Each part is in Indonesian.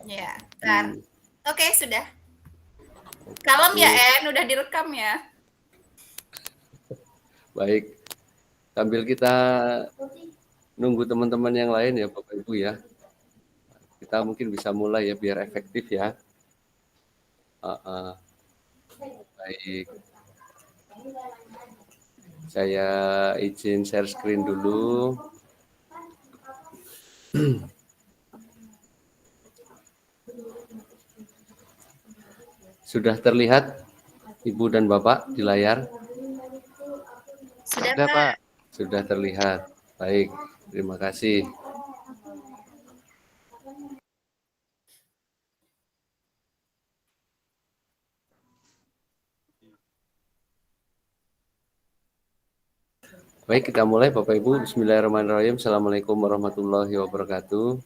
Ya, bentar. Hmm, Oke, sudah. Kalem ya, oke. En, udah direkam ya. Baik, sambil kita nunggu teman-teman yang lain ya Bapak Ibu ya. Kita mungkin bisa mulai ya biar efektif ya. Uh, baik, saya izin share screen dulu. Sudah terlihat Ibu dan Bapak di layar? Sudah, Sudah, Pak. Pak. Sudah terlihat. Baik, terima kasih. Baik, kita mulai Bapak Ibu. Bismillahirrahmanirrahim. Assalamualaikum warahmatullahi wabarakatuh.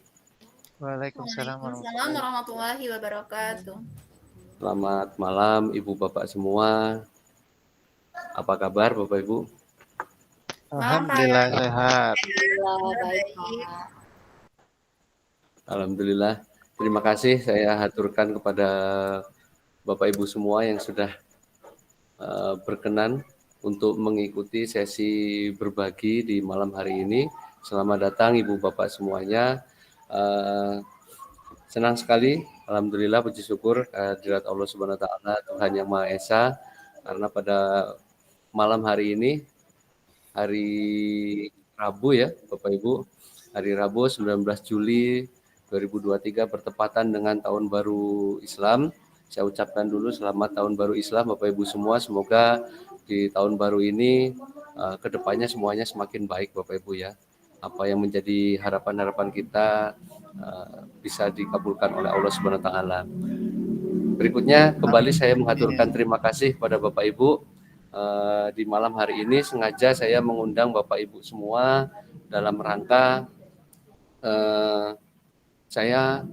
Waalaikumsalam Waalaikumsalam warahmatullahi. warahmatullahi wabarakatuh. Selamat malam Ibu Bapak semua. Apa kabar Bapak Ibu? Malam, Pak. Alhamdulillah sehat. Alhamdulillah baik, Baik. Pak. Alhamdulillah. Terima kasih saya haturkan kepada Bapak Ibu semua yang sudah berkenan untuk mengikuti sesi berbagi di malam hari ini. Selamat datang Ibu Bapak semuanya. Senang sekali, alhamdulillah, puji syukur kehadirat Allah Subhanahu wa taala, Tuhan Yang Maha Esa, karena pada malam hari ini, hari Rabu ya, Bapak Ibu, hari Rabu 19 Juli 2023 bertepatan dengan Tahun Baru Islam. Saya ucapkan dulu selamat Tahun Baru Islam Bapak Ibu semua. Semoga di tahun baru ini kedepannya semuanya semakin baik Bapak Ibu ya. Apa yang menjadi harapan-harapan kita bisa dikabulkan oleh Allah Subhanahu wa taala. Berikutnya kembali saya mengaturkan Amin. terima kasih pada Bapak Ibu. Di malam hari ini sengaja saya mengundang Bapak Ibu semua dalam rangka saya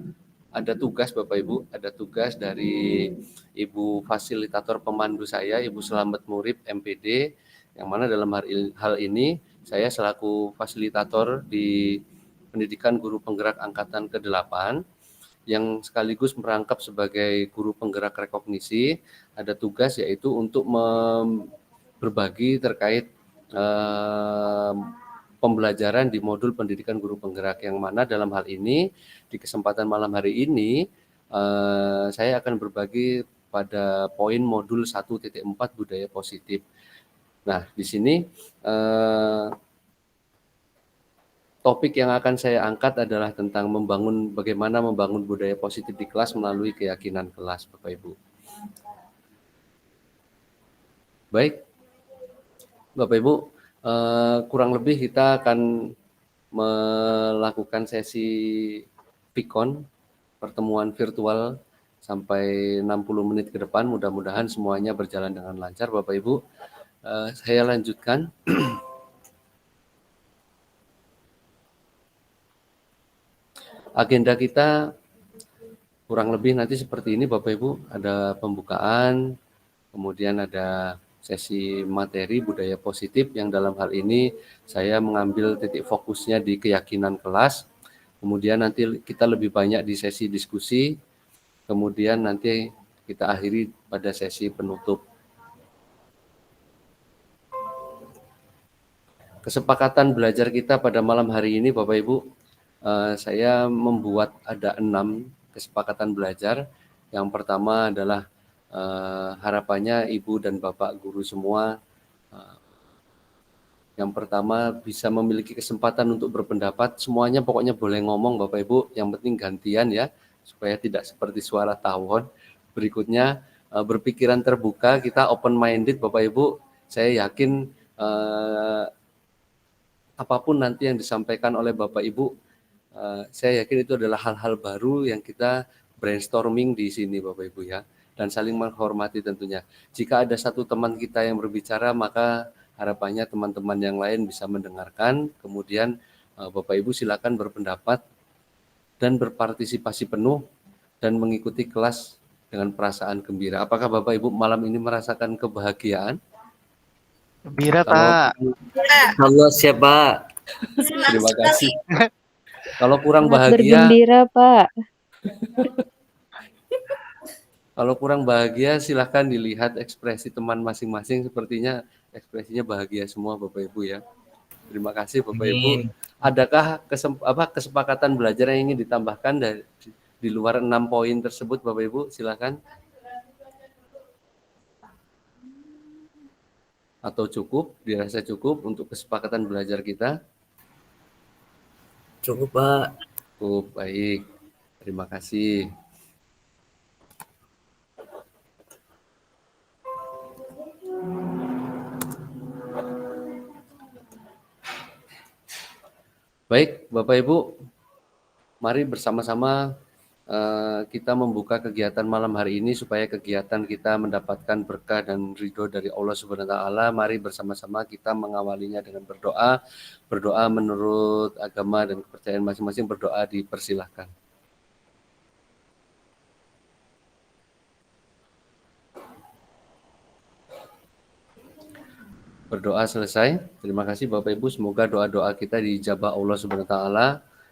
ada tugas Bapak Ibu, ada tugas dari Ibu fasilitator pemandu saya, Ibu Selamat Murib MPD, yang mana dalam hal ini saya selaku fasilitator di pendidikan guru penggerak angkatan ke-8 yang sekaligus merangkap sebagai guru penggerak rekognisi, ada tugas yaitu untuk berbagi terkait pembelajaran di modul pendidikan guru penggerak, yang mana dalam hal ini di kesempatan malam hari ini saya akan berbagi pada poin modul 1.4 budaya positif. Nah, di sini topik yang akan saya angkat adalah tentang bagaimana membangun budaya positif di kelas melalui keyakinan kelas, Bapak Ibu. Baik, Bapak Ibu, kurang lebih kita akan melakukan sesi Pikon, pertemuan virtual sampai 60 menit ke depan. Mudah-mudahan semuanya berjalan dengan lancar, Bapak Ibu. Saya lanjutkan. Agenda kita kurang lebih nanti seperti ini Bapak Ibu, ada pembukaan, kemudian ada sesi materi budaya positif yang dalam hal ini saya mengambil titik fokusnya di keyakinan kelas, kemudian nanti kita lebih banyak di sesi diskusi, kemudian nanti kita akhiri pada sesi penutup. Kesepakatan belajar kita pada malam hari ini Bapak Ibu, saya membuat ada 6 kesepakatan belajar. Yang pertama adalah harapannya Ibu dan Bapak guru semua yang pertama bisa memiliki kesempatan untuk berpendapat. Semuanya pokoknya boleh ngomong Bapak Ibu, yang penting gantian ya, supaya tidak seperti suara tawon. Berikutnya berpikiran terbuka, kita open minded Bapak Ibu. Saya yakin apapun nanti yang disampaikan oleh Bapak Ibu, saya yakin itu adalah hal-hal baru yang kita brainstorming di sini Bapak Ibu ya, dan saling menghormati tentunya. Jika ada satu teman kita yang berbicara, maka harapannya teman-teman yang lain bisa mendengarkan, kemudian Bapak Ibu silakan berpendapat dan berpartisipasi penuh dan mengikuti kelas dengan perasaan gembira. Apakah Bapak Ibu malam ini merasakan kebahagiaan? Gembira, Kalau Pak. Halo siapa? terima kasih. Kalau kurang Sangat bahagia, bergembira, Pak. Kalau kurang bahagia silahkan dilihat ekspresi teman masing-masing, sepertinya ekspresinya bahagia semua Bapak Ibu ya. Terima kasih Bapak Ibu. Amin. Adakah kesepakatan belajar yang ingin ditambahkan dari di luar 6 poin tersebut Bapak Ibu? Silakan. Atau cukup, dirasa cukup untuk kesepakatan belajar kita? Cukup, Pak. Cukup, baik. Terima kasih. Baik, Bapak Ibu, mari bersama-sama kita membuka kegiatan malam hari ini supaya kegiatan kita mendapatkan berkah dan ridho dari Allah Subhanahu wa taala. Mari bersama-sama kita mengawalinya dengan berdoa. Berdoa menurut agama dan kepercayaan masing-masing, berdoa dipersilahkan. Berdoa selesai. Terima kasih Bapak Ibu, semoga doa-doa kita dijabah Allah Subhanahu wa taala.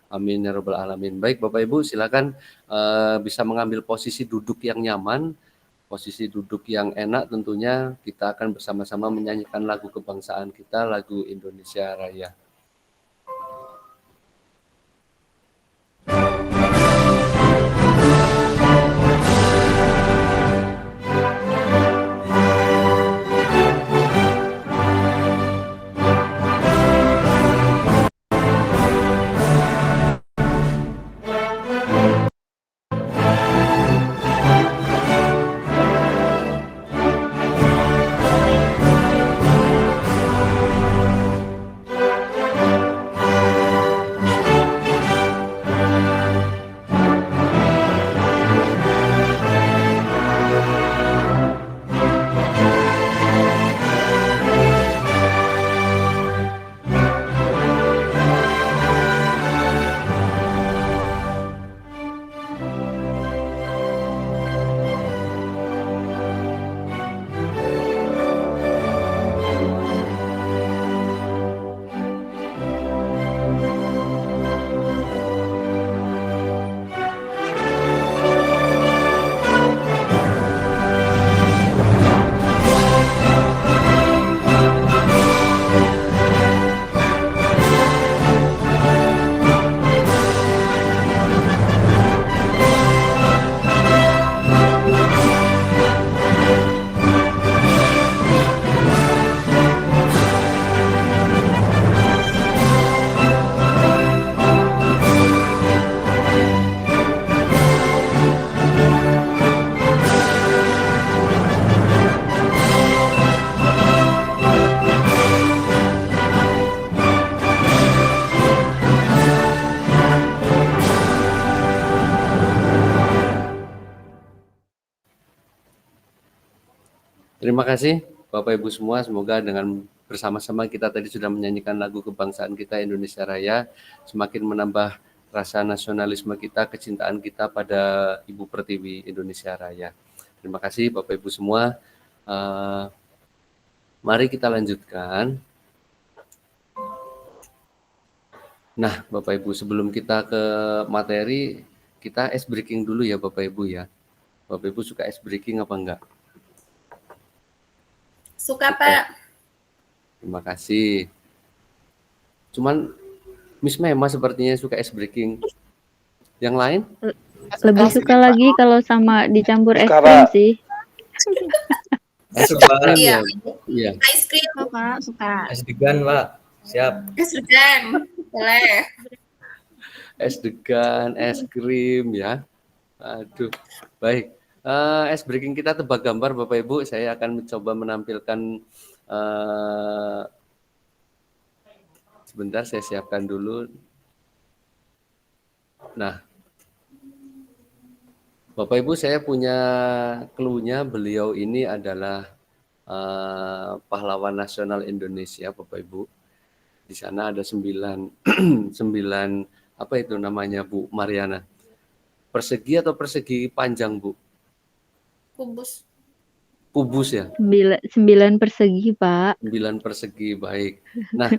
Amin ya rabbal alamin. Baik Bapak Ibu, silakan bisa mengambil posisi duduk yang nyaman, posisi duduk yang enak tentunya. Kita akan bersama-sama menyanyikan lagu kebangsaan kita, lagu Indonesia Raya. Terima kasih Bapak Ibu semua, semoga dengan bersama-sama kita tadi sudah menyanyikan lagu kebangsaan kita Indonesia Raya, semakin menambah rasa nasionalisme kita, kecintaan kita pada Ibu Pertiwi Indonesia Raya. Terima kasih Bapak Ibu semua. Mari kita lanjutkan. Nah Bapak Ibu, sebelum kita ke materi, kita ice breaking dulu ya Bapak Ibu ya. Bapak Ibu suka ice breaking apa enggak? Suka, Pak. Terima kasih. Cuman Miss Mema sepertinya suka ice breaking. Yang lain? Lebih suka lagi kalau sama dicampur es krim sih. Es Suka. krim Iya. ya? Iya. Ice cream, Pak. Suka. Es degan, Pak. Siap. Es degan. Boleh. Es degan, es krim ya. Aduh, baik. Es breaking kita tebak gambar Bapak Ibu. Saya akan mencoba menampilkan. Sebentar saya siapkan dulu. Nah, Bapak Ibu saya punya clue-nya. Beliau ini adalah pahlawan nasional Indonesia Bapak Ibu. Di sana ada 9 apa itu namanya Bu Mariana? Persegi atau persegi panjang Bu? Kubus. Kubus ya? 9 persegi, Pak. 9 persegi, baik. Nah,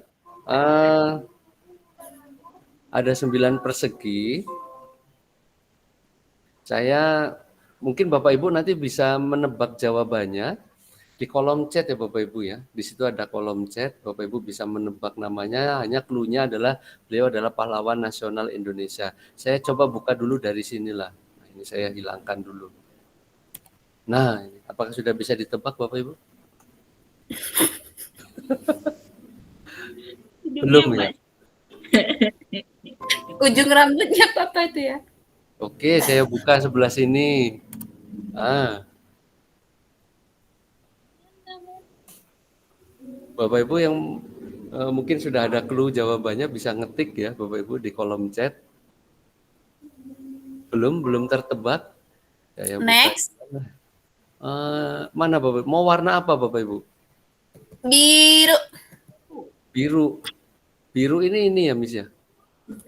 ada 9 persegi Saya mungkin Bapak Ibu nanti bisa menebak jawabannya di kolom chat ya Bapak Ibu ya. Di situ ada kolom chat, Bapak Ibu bisa menebak namanya. Hanya clue-nya adalah beliau adalah pahlawan nasional Indonesia. Saya coba buka dulu dari sinilah. Nah, ini saya hilangkan dulu. Nah, apakah sudah bisa ditebak Bapak Ibu? Belum ya? Ujung rambutnya apa itu ya? Oke, saya buka sebelah sini. Ah, Bapak Ibu yang mungkin sudah ada clue jawabannya bisa ngetik ya Bapak Ibu di kolom chat. Belum tertebak. Saya buka. Next. Mana Bapak Ibu? Mau warna apa Bapak Ibu? Biru. Biru. Biru ini ya Miss ya?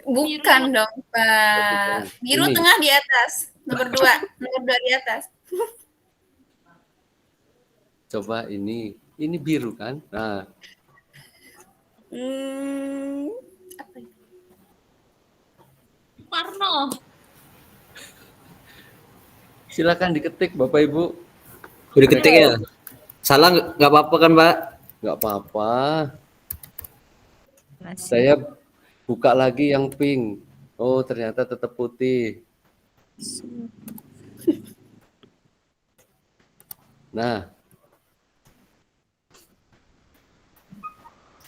Bukan dong, Bukan. Pak. Biru Ini. tengah di atas. Nomor 2. Nomor 2 di atas. Coba ini. Ini biru kan? Nah, Apa ya? Warno. silakan diketik Bapak Ibu. Udah ketik ya? Salah nggak apa-apa kan, Pak? Nggak apa-apa. Saya buka lagi yang pink. Oh, ternyata tetap putih. Nah,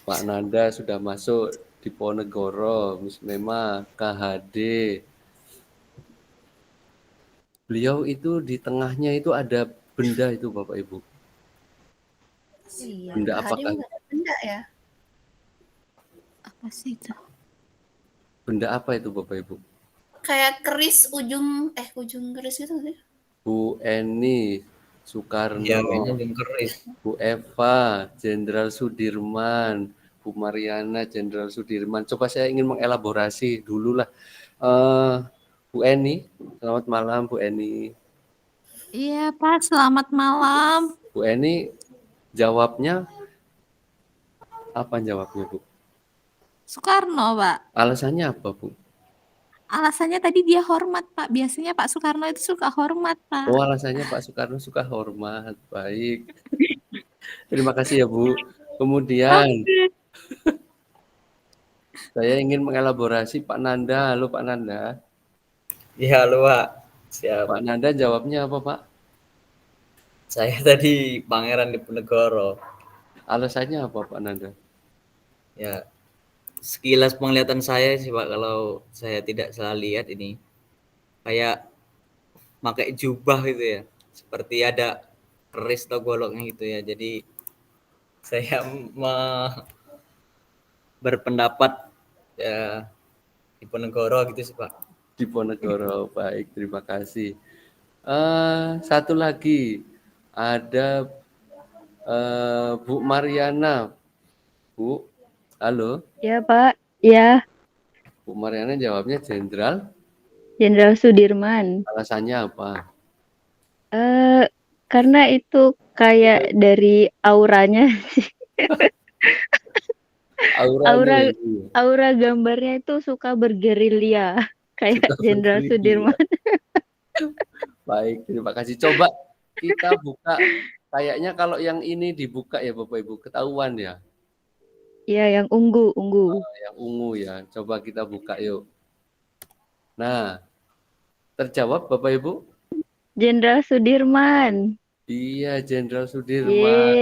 Pak Nanda sudah masuk di Ponegoro, Miss Mema, KHD. Beliau itu di tengahnya itu ada benda itu Bapak Ibu. Iya, Benda Pak Hadi apakah? nggak ada benda ya? Apa sih itu? Benda apa itu Bapak Ibu? Kayak keris ujung keris gitu sih. Bu Eni Soekarno, Iya, kayaknya belum keris. Bu Eva, Jenderal Sudirman, Bu Mariana, Jenderal Sudirman. Coba saya ingin mengelaborasi dulu lah. Bu Eni, selamat malam Bu Eni. Iya, Pak. Selamat malam. Bu Eni, jawabnya apa jawabnya Bu? Soekarno, Pak. Alasannya apa Bu? Alasannya tadi dia hormat, Pak. Biasanya Pak Soekarno itu suka hormat, Pak. Oh, alasannya Pak Soekarno suka hormat. Baik. Terima kasih ya Bu. Kemudian saya ingin mengelaborasi Pak Nanda. Halo Pak Nanda. Iya, lu, Pak. Siap. Pak Nanda jawabnya apa Pak? Saya tadi Pangeran Diponegoro. Alasannya apa Pak Nanda? Ya, sekilas penglihatan saya sih, Pak, kalau saya tidak salah lihat ini kayak pakai jubah gitu ya. Seperti ada keris atau goloknya gitu ya. Jadi saya berpendapat ya Diponegoro gitu sih, Pak. Diponegoro. Baik, terima kasih. Satu lagi ada Bu Mariana. Bu, halo. Ya, Pak. Ya, Bu Mariana jawabnya Jenderal. Jenderal Sudirman. Alasannya apa? Karena itu kayak dari auranya sih. Auranya Aura ini. aura gambarnya itu suka bergerilya kayak Suka Jenderal bergerilya. Sudirman. Baik, terima kasih. Coba kita buka. Kayaknya kalau yang ini dibuka ya Bapak Ibu, ketahuan ya. Iya, yang ungu. Yang ungu ya. Coba kita buka yuk. Nah, terjawab Bapak Ibu? Jenderal Sudirman. Iya, Jenderal Sudirman.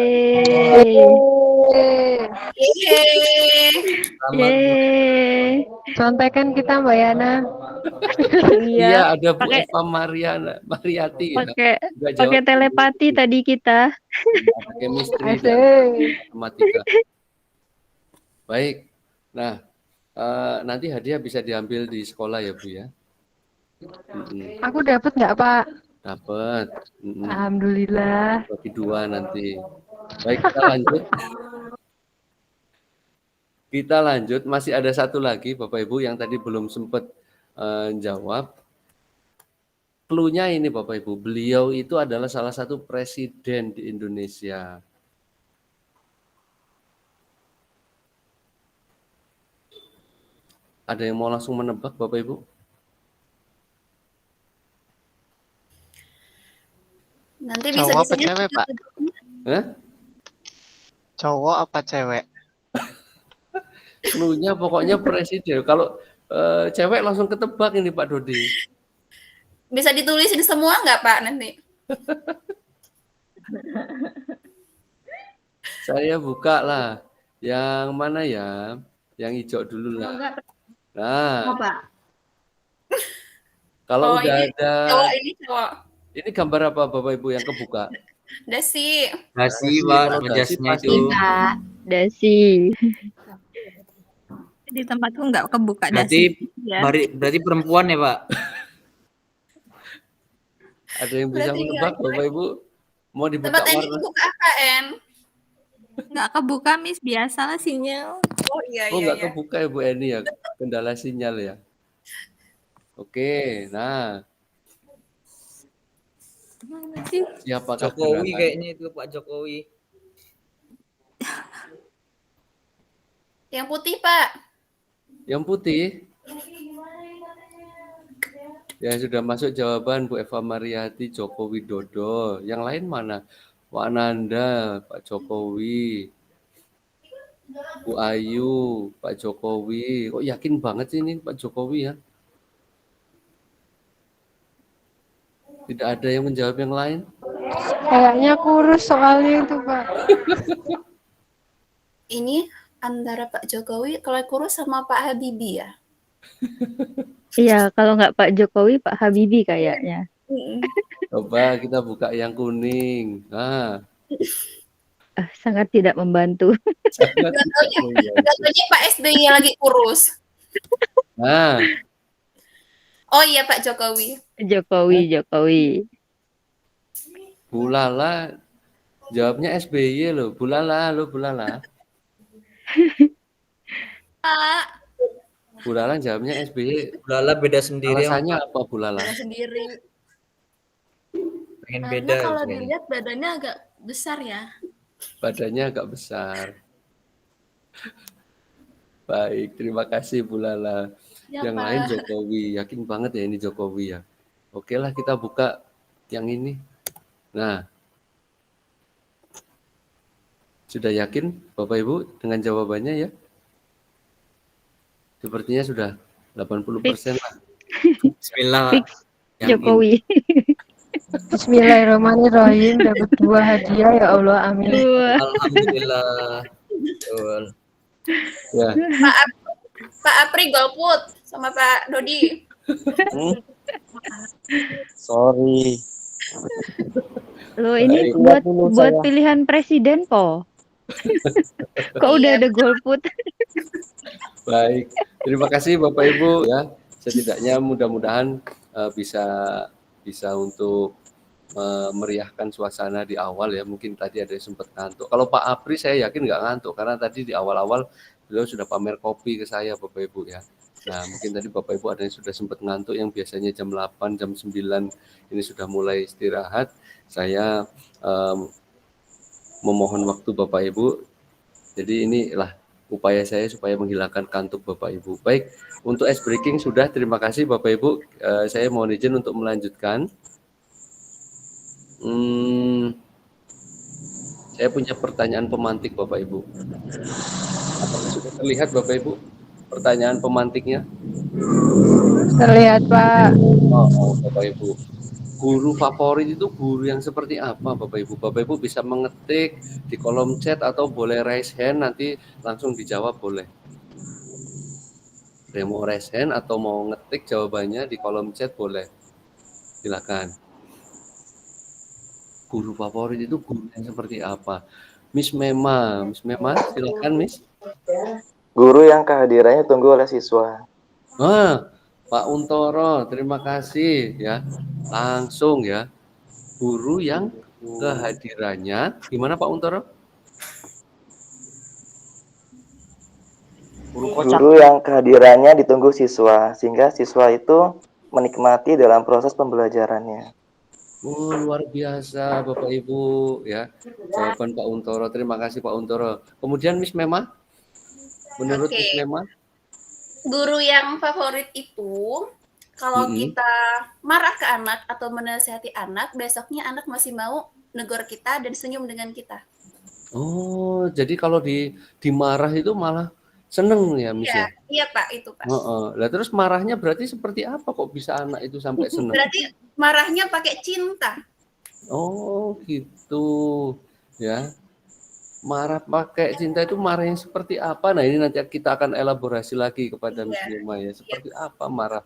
Yeay. Selamat. Yeay. Contekan kita Mbak Yana. Iya, Iya, ada Bu pakai Eva Mariati ya. pakai Nggak pakai jawab. telepati tadi kita. Ada chemistry dan Asik. matematika. Baik. Nah, nanti hadiah bisa diambil di sekolah ya Bu ya. Aku dapat nggak Pak? Dapat. Alhamdulillah. Bagi 2 nanti. Baik, kita lanjut. Kita lanjut. Masih ada satu lagi Bapak Ibu yang tadi belum sempat jawab. Clue-nya ini Bapak Ibu, beliau itu adalah salah satu presiden di Indonesia. Ada yang mau langsung menebak Bapak Ibu? Nanti bisa Cowok apa disebut cewek, Pak? Hah? Cowok apa cewek? Cluenya pokoknya presiden. Kalau cewek langsung ketebak ini Pak Dodi. Bisa ditulisin semua nggak Pak nanti? Saya buka lah. Yang mana ya? Yang hijau dulu lah. Nah, Pak. kalau Oh, udah ini ada, ini cowok. ini gambar apa Bapak Ibu yang kebuka? Dasi. Dasi, Dasi, Pak, kalau nama dasi jasnya pasti itu. Kak, Dasi. Di tempatku nggak kebuka Berarti dasi. Ya. berarti perempuan ya, Pak? ada yang bisa Berarti menebak Bapak Ibu? Mau dibuka Tempat ini warna? kebuka AKN. Nggak kebuka, Miss. Biasalah sinyal. Oh iya Oh, iya nggak iya. kebuka ya Bu Eni ya? Kendala sinyal ya. Oke, nah Mana sih? siapakah Jokowi gerangan? kayaknya itu, Pak Jokowi. Yang putih Pak. Yang putih? Ya sudah masuk jawaban Bu Eva Mariati, Joko Widodo. Yang lain mana? Pak Ananda, Pak Jokowi, Bu Ayu, Pak Jokowi. Kok yakin banget sih ini Pak Jokowi ya? Tidak ada yang menjawab yang lain? Kayaknya kurus soalnya itu, Pak. Ini antara Pak Jokowi kalau kurus sama Pak Habibie ya. Iya, kalau nggak Pak Jokowi, Pak Habibie kayaknya. Coba kita buka yang kuning. Nah, Sangat tidak membantu. sangat Nggak tidak taunya, membantu. nggak taunya Pak SBY lagi kurus. Nah, Oh iya Pak Jokowi. Jokowi. Bu Lala jawabnya SBY loh. Bu Lala, Bu Lala. Pak. Bu Lala jawabnya SBY. Lala beda sendiri sama Alasannya apa Bu Lala? Sendiri. pengen Karena beda kalau kayaknya. dilihat badannya agak besar ya. Badannya agak besar. Baik, terima kasih Bu Lala. Ya, Yang Pak. lain Jokowi, yakin banget ya ini Jokowi ya. Oke lah kita buka yang ini. Nah, sudah yakin Bapak Ibu dengan jawabannya ya? Sepertinya sudah 80% lah. Bismillah, Pak. Fix Yang Jokowi. Bismillahirrahmanirrahim. Dapat 2 hadiah ya Allah. Amin. Wah, Alhamdulillah. Betul. Ya. Pak Apri golput sama Pak Dodi. Sorry. Loh ini Baik. buat pilihan presiden po. Kok udah ada golput? Baik, terima kasih Bapak Ibu ya. Setidaknya mudah-mudahan bisa untuk meriahkan suasana di awal ya. Mungkin tadi ada yang sempat ngantuk. Kalau Pak Apri saya yakin nggak ngantuk karena tadi di awal-awal beliau sudah pamer kopi ke saya Bapak Ibu ya. Nah mungkin tadi Bapak Ibu ada yang sudah sempat ngantuk yang biasanya jam 8, jam 9 ini sudah mulai istirahat. Saya memohon waktu Bapak Ibu. Jadi inilah upaya saya supaya menghilangkan kantuk Bapak Ibu. Baik, untuk ice breaking sudah. Terima kasih Bapak Ibu. Saya mohon izin untuk melanjutkan. Saya punya pertanyaan pemantik Bapak Ibu. Apakah sudah terlihat Bapak Ibu pertanyaan pemantiknya? Terlihat, Pak. Oh, Bapak Ibu. Guru favorit itu guru yang seperti apa Bapak Ibu? Bapak Ibu bisa mengetik di kolom chat atau boleh raise hand nanti langsung dijawab boleh. Ada yang mau raise hand atau mau ngetik jawabannya di kolom chat boleh. Silakan. Guru favorit itu guru yang seperti apa? Miss Mema, silakan Miss. Guru yang kehadirannya tunggu oleh siswa. Pak Untoro, terima kasih ya. Langsung ya. Guru yang kehadirannya gimana Pak Untoro? Guru yang kehadirannya ditunggu siswa sehingga siswa itu menikmati dalam proses pembelajarannya. Luar biasa Bapak Ibu ya. Jawaban Pak Untoro. Terima kasih Pak Untoro. Kemudian Miss Mema. Menurut Oke. Miss Mema? Guru yang favorit itu Kalau Mm-mm. kita marah ke anak atau menasihati anak, besoknya anak masih mau negor kita dan senyum dengan kita. Oh, jadi kalau dimarah itu malah seneng ya, Miss Iya, ya? iya Pak, itu Pak. Heeh. Lah terus marahnya berarti seperti apa kok bisa anak itu sampai seneng? Berarti marahnya pakai cinta. Oh, gitu. Ya. Marah pakai cinta itu marah yang seperti apa? Nah, ini nanti kita akan elaborasi lagi kepada Miss Iya, Mema ya. iya. Seperti apa marah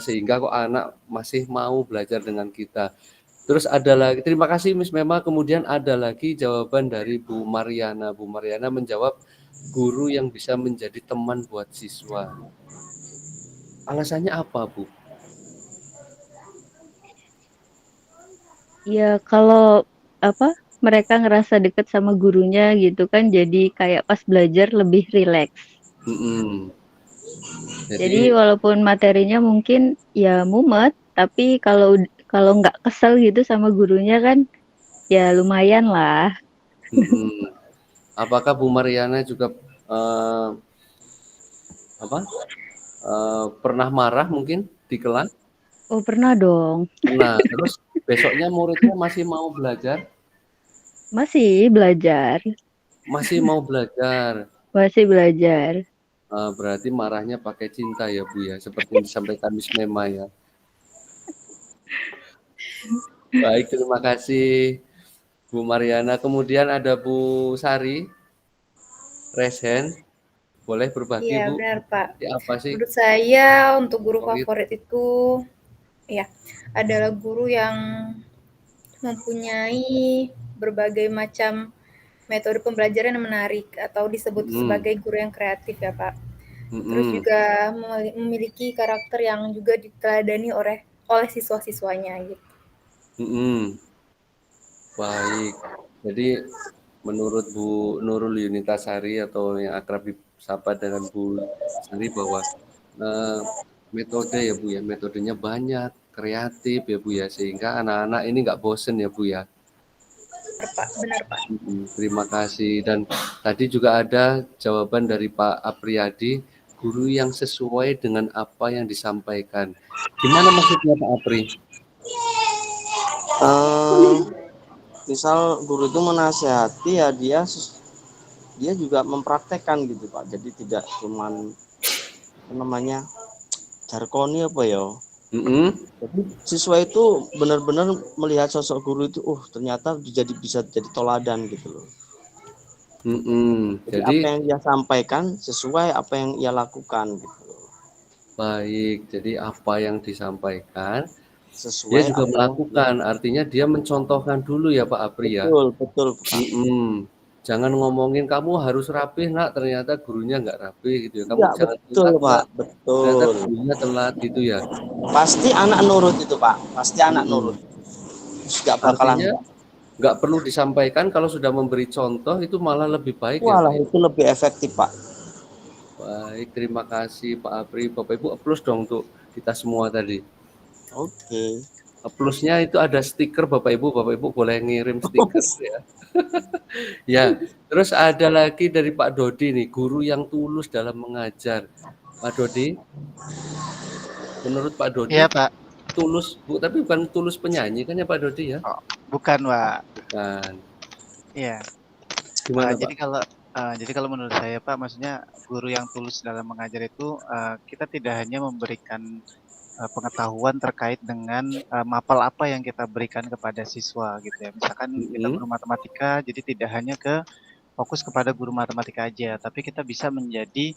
sehingga kok anak masih mau belajar dengan kita. Terus ada lagi, terima kasih Miss Mema. Kemudian ada lagi jawaban dari Bu Mariana. Bu Mariana menjawab, guru yang bisa menjadi teman buat siswa. Alasannya apa, Bu? Ya kalau apa mereka ngerasa deket sama gurunya gitu kan, jadi kayak pas belajar lebih rileks. Mm-mm. Jadi walaupun materinya mungkin ya mumet, tapi kalau nggak kesel gitu sama gurunya kan, ya lumayan lah. mm-mm. Apakah Bu Mariana juga pernah marah mungkin di kelas? Oh pernah dong, Nah, terus besoknya muridnya masih mau belajar? masih belajar, Masih mau belajar. masih belajar. Berarti marahnya pakai cinta ya, Bu ya, seperti yang disampaikan Miss Mema ya. Baik, terima kasih Bu Mariana. Kemudian ada Bu Sari, raise hand. Boleh berbagi, Iya, Bu? benar, Pak. Seperti apa sih? Menurut saya untuk guru Favorit? favorit itu ya adalah guru yang mempunyai berbagai macam metode pembelajaran yang menarik atau disebut sebagai guru yang kreatif ya, Pak. Terus juga memiliki karakter yang juga diteladani oleh siswa-siswanya gitu. Baik. Jadi menurut Bu Nurul Yunitasari atau yang akrab disapa dengan Bu Sari bahwa metode ya Bu ya, metodenya banyak, kreatif ya Bu ya, sehingga anak-anak ini nggak bosen ya Bu ya. Benar, Pak. Terima kasih. Dan tadi juga ada jawaban dari Pak Apriyadi, guru yang sesuai dengan apa yang disampaikan. Gimana maksudnya Pak Apri? Misal guru itu menasihati ya dia juga mempraktekkan gitu Pak. Jadi tidak cuman namanya jargoni apa ya. Jadi siswa itu benar-benar melihat sosok guru itu, ternyata bisa jadi toladan gitu loh. Jadi apa yang dia sampaikan sesuai apa yang ia lakukan gitu loh. Baik, jadi apa yang disampaikan sesuai dia juga melakukan, artinya dia mencontohkan dulu ya Pak Apri ya. Betul Pak. Jangan ngomongin kamu harus rapih nak, ternyata gurunya nggak rapih gitu ya. Kamu ya, jangan betul telat, Pak, betul. Ternyata gurunya telat gitu ya. Pasti anak nurut itu Pak, pasti anak nurut. Nggak bakalan. Artinya nggak perlu disampaikan, kalau sudah memberi contoh itu malah lebih baik. Walah ya, itu lebih efektif Pak. Baik, terima kasih Pak Apri. Bapak Ibu applause dong untuk kita semua tadi. Oke. Plusnya itu ada stiker Bapak Ibu boleh ngirim stiker ya. Ya, terus ada lagi dari Pak Dodi nih, guru yang tulus dalam mengajar. Pak Dodi, menurut Pak Dodi, Iya Pak. Tulus, Bu, tapi bukan tulus penyanyi kan ya Pak Dodi ya? Oh, bukan Pak. Bukan. Iya. Gimana Pak? Jadi kalau menurut saya Pak, maksudnya guru yang tulus dalam mengajar itu kita tidak hanya memberikan pengetahuan terkait dengan mapel apa yang kita berikan kepada siswa gitu ya. Misalkan kita guru matematika, jadi tidak hanya fokus kepada guru matematika aja, tapi kita bisa menjadi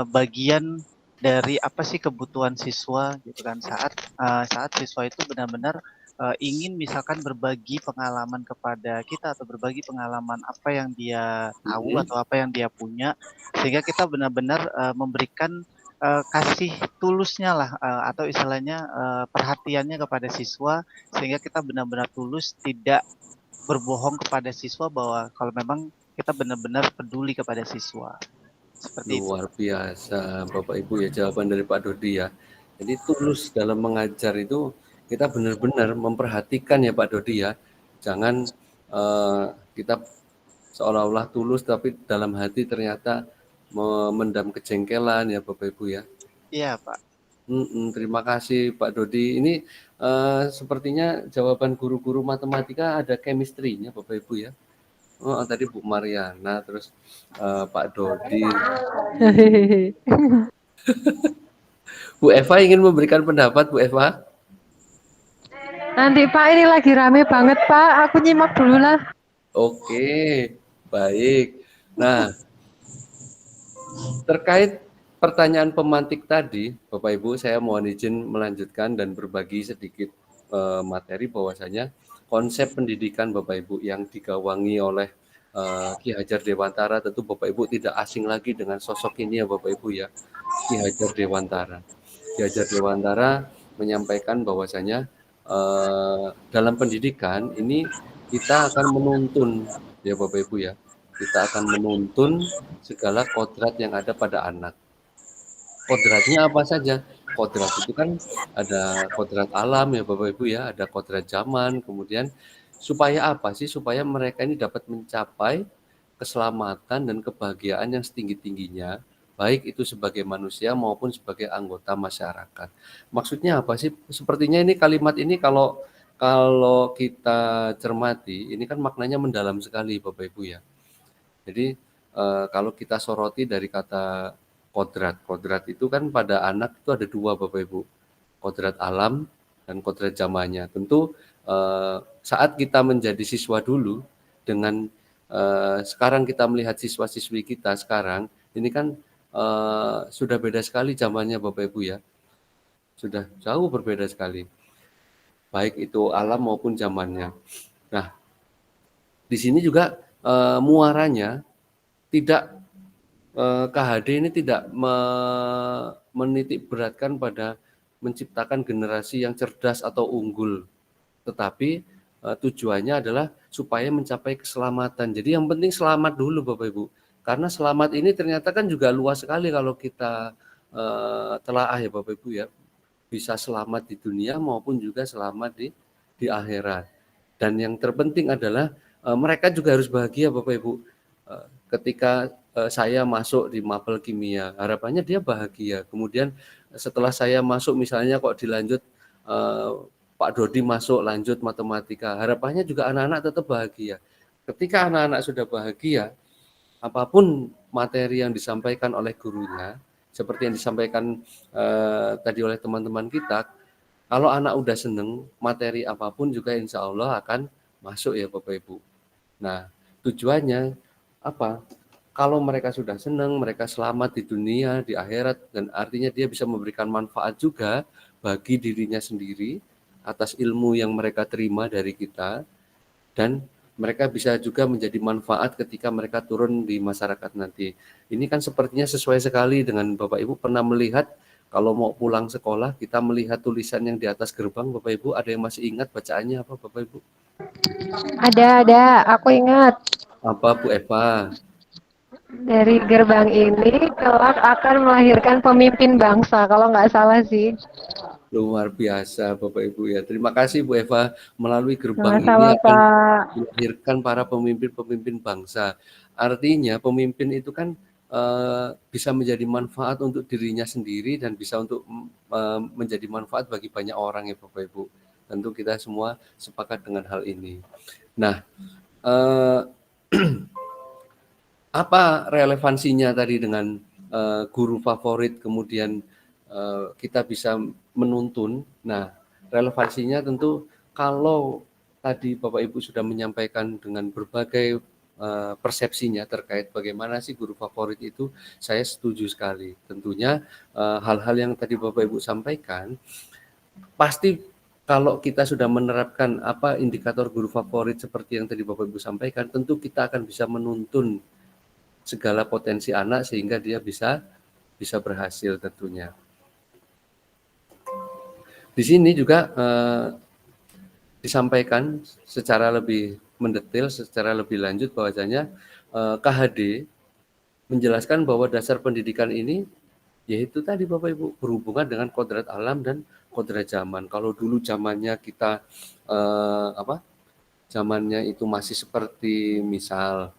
bagian dari apa sih kebutuhan siswa gitu kan, saat siswa itu benar-benar ingin misalkan berbagi pengalaman kepada kita atau berbagi pengalaman apa yang dia tahu atau apa yang dia punya, sehingga kita benar-benar memberikan kasih tulusnya lah atau istilahnya perhatiannya kepada siswa, sehingga kita benar-benar tulus, tidak berbohong kepada siswa bahwa kalau memang kita benar-benar peduli kepada siswa. Seperti luar biasa Bapak Ibu ya jawaban dari Pak Dodi ya. Jadi tulus dalam mengajar itu kita benar-benar memperhatikan ya Pak Dodi ya. Jangan kita seolah-olah tulus tapi dalam hati ternyata memendam kejengkelan ya Bapak Ibu ya. Iya Pak. Terima kasih Pak Dodi. Ini sepertinya jawaban guru-guru matematika ada chemistry-nya Bapak Ibu ya. Oh, tadi Bu Mariana, terus Pak Dodi. Bu Eva ingin memberikan pendapat, Bu Eva? Nanti Pak, ini lagi rame banget Pak, aku nyimak dulu lah. Oke, baik. Nah, terkait pertanyaan pemantik tadi, Bapak Ibu, saya mohon izin melanjutkan dan berbagi sedikit materi bahwasanya konsep pendidikan Bapak Ibu yang digawangi oleh Ki Hajar Dewantara, tentu Bapak Ibu tidak asing lagi dengan sosok ini ya Bapak Ibu ya, Ki Hajar Dewantara. Ki Hajar Dewantara menyampaikan bahwasanya dalam pendidikan ini kita akan menuntun ya Bapak Ibu ya, kita akan menuntun segala kodrat yang ada pada anak. Kodratnya apa saja? Kodrat itu kan ada kodrat alam ya Bapak Ibu ya, ada kodrat zaman, kemudian supaya apa sih? Supaya mereka ini dapat mencapai keselamatan dan kebahagiaan yang setinggi-tingginya, baik itu sebagai manusia maupun sebagai anggota masyarakat. Maksudnya apa sih? Sepertinya ini kalimat ini kalau kita cermati, ini kan maknanya mendalam sekali Bapak Ibu ya. Jadi kalau kita soroti dari kata kodrat itu kan pada anak itu ada dua Bapak Ibu, kodrat alam dan kodrat zamannya. Tentu saat kita menjadi siswa dulu dengan sekarang kita melihat siswa-siswi kita sekarang, ini kan sudah beda sekali zamannya Bapak Ibu ya, sudah jauh berbeda sekali, baik itu alam maupun zamannya. Nah, di sini juga muaranya tidak KHD ini tidak menitik beratkan pada menciptakan generasi yang cerdas atau unggul, tetapi tujuannya adalah supaya mencapai keselamatan. Jadi yang penting selamat dulu Bapak Ibu, karena selamat ini ternyata kan juga luas sekali kalau kita telaah ya Bapak Ibu ya, bisa selamat di dunia maupun juga selamat di akhirat. Dan yang terpenting adalah mereka juga harus bahagia Bapak Ibu. Ketika saya masuk di mapel kimia, harapannya dia bahagia. Kemudian setelah saya masuk misalnya kok dilanjut Pak Dodi masuk lanjut matematika, harapannya juga anak-anak tetap bahagia. Ketika anak-anak sudah bahagia, apapun materi yang disampaikan oleh gurunya, seperti yang disampaikan tadi oleh teman-teman kita, kalau anak udah seneng, materi apapun juga insya Allah akan masuk ya Bapak Ibu. Nah, tujuannya apa? Kalau mereka sudah senang, mereka selamat di dunia, di akhirat, dan artinya dia bisa memberikan manfaat juga bagi dirinya sendiri atas ilmu yang mereka terima dari kita, dan mereka bisa juga menjadi manfaat ketika mereka turun di masyarakat nanti. Ini kan sepertinya sesuai sekali dengan Bapak Ibu pernah melihat kalau mau pulang sekolah, kita melihat tulisan yang di atas gerbang, Bapak Ibu, ada yang masih ingat bacaannya apa Bapak Ibu? Ada, aku ingat. Apa Bu Eva? Dari gerbang ini kelak akan melahirkan pemimpin bangsa, kalau nggak salah sih. Luar biasa Bapak Ibu ya. Terima kasih Bu Eva, melalui gerbang ini Sama-sama akan Pak. melahirkan para pemimpin-pemimpin bangsa. Artinya pemimpin itu kan bisa menjadi manfaat untuk dirinya sendiri dan bisa untuk menjadi manfaat bagi banyak orang ya Bapak Ibu. Tentu kita semua sepakat dengan hal ini. Nah, apa relevansinya tadi dengan guru favorit, kemudian kita bisa menuntun? Nah, relevansinya tentu kalau tadi Bapak Ibu sudah menyampaikan dengan berbagai persepsinya terkait bagaimana sih guru favorit itu, saya setuju sekali. Tentunya hal-hal yang tadi Bapak Ibu sampaikan, pasti kalau kita sudah menerapkan apa indikator guru favorit seperti yang tadi Bapak Ibu sampaikan, tentu kita akan bisa menuntun segala potensi anak sehingga dia bisa berhasil tentunya. Di sini juga disampaikan secara lebih mendetail, secara lebih lanjut bahwasanya KHD menjelaskan bahwa dasar pendidikan ini yaitu tadi Bapak Ibu berhubungan dengan kodrat alam dan kodrat zaman. Kalau dulu zamannya kita zamannya itu masih seperti misal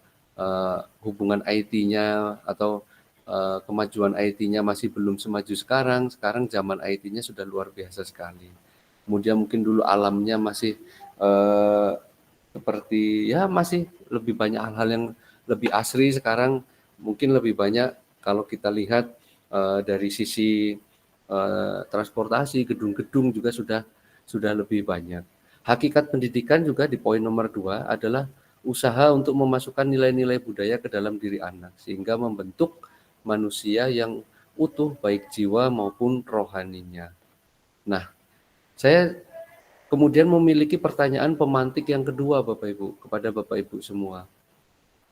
hubungan IT-nya atau kemajuan IT-nya masih belum semaju sekarang zaman IT-nya sudah luar biasa sekali. Kemudian mungkin dulu alamnya masih seperti ya masih lebih banyak hal-hal yang lebih asri, sekarang mungkin lebih banyak kalau kita lihat dari sisi transportasi, gedung-gedung juga sudah lebih banyak. Hakikat pendidikan juga di poin nomor 2 adalah usaha untuk memasukkan nilai-nilai budaya ke dalam diri anak sehingga membentuk manusia yang utuh baik jiwa maupun rohaninya. Nah, saya kemudian memiliki pertanyaan pemantik yang kedua Bapak Ibu, kepada Bapak Ibu semua.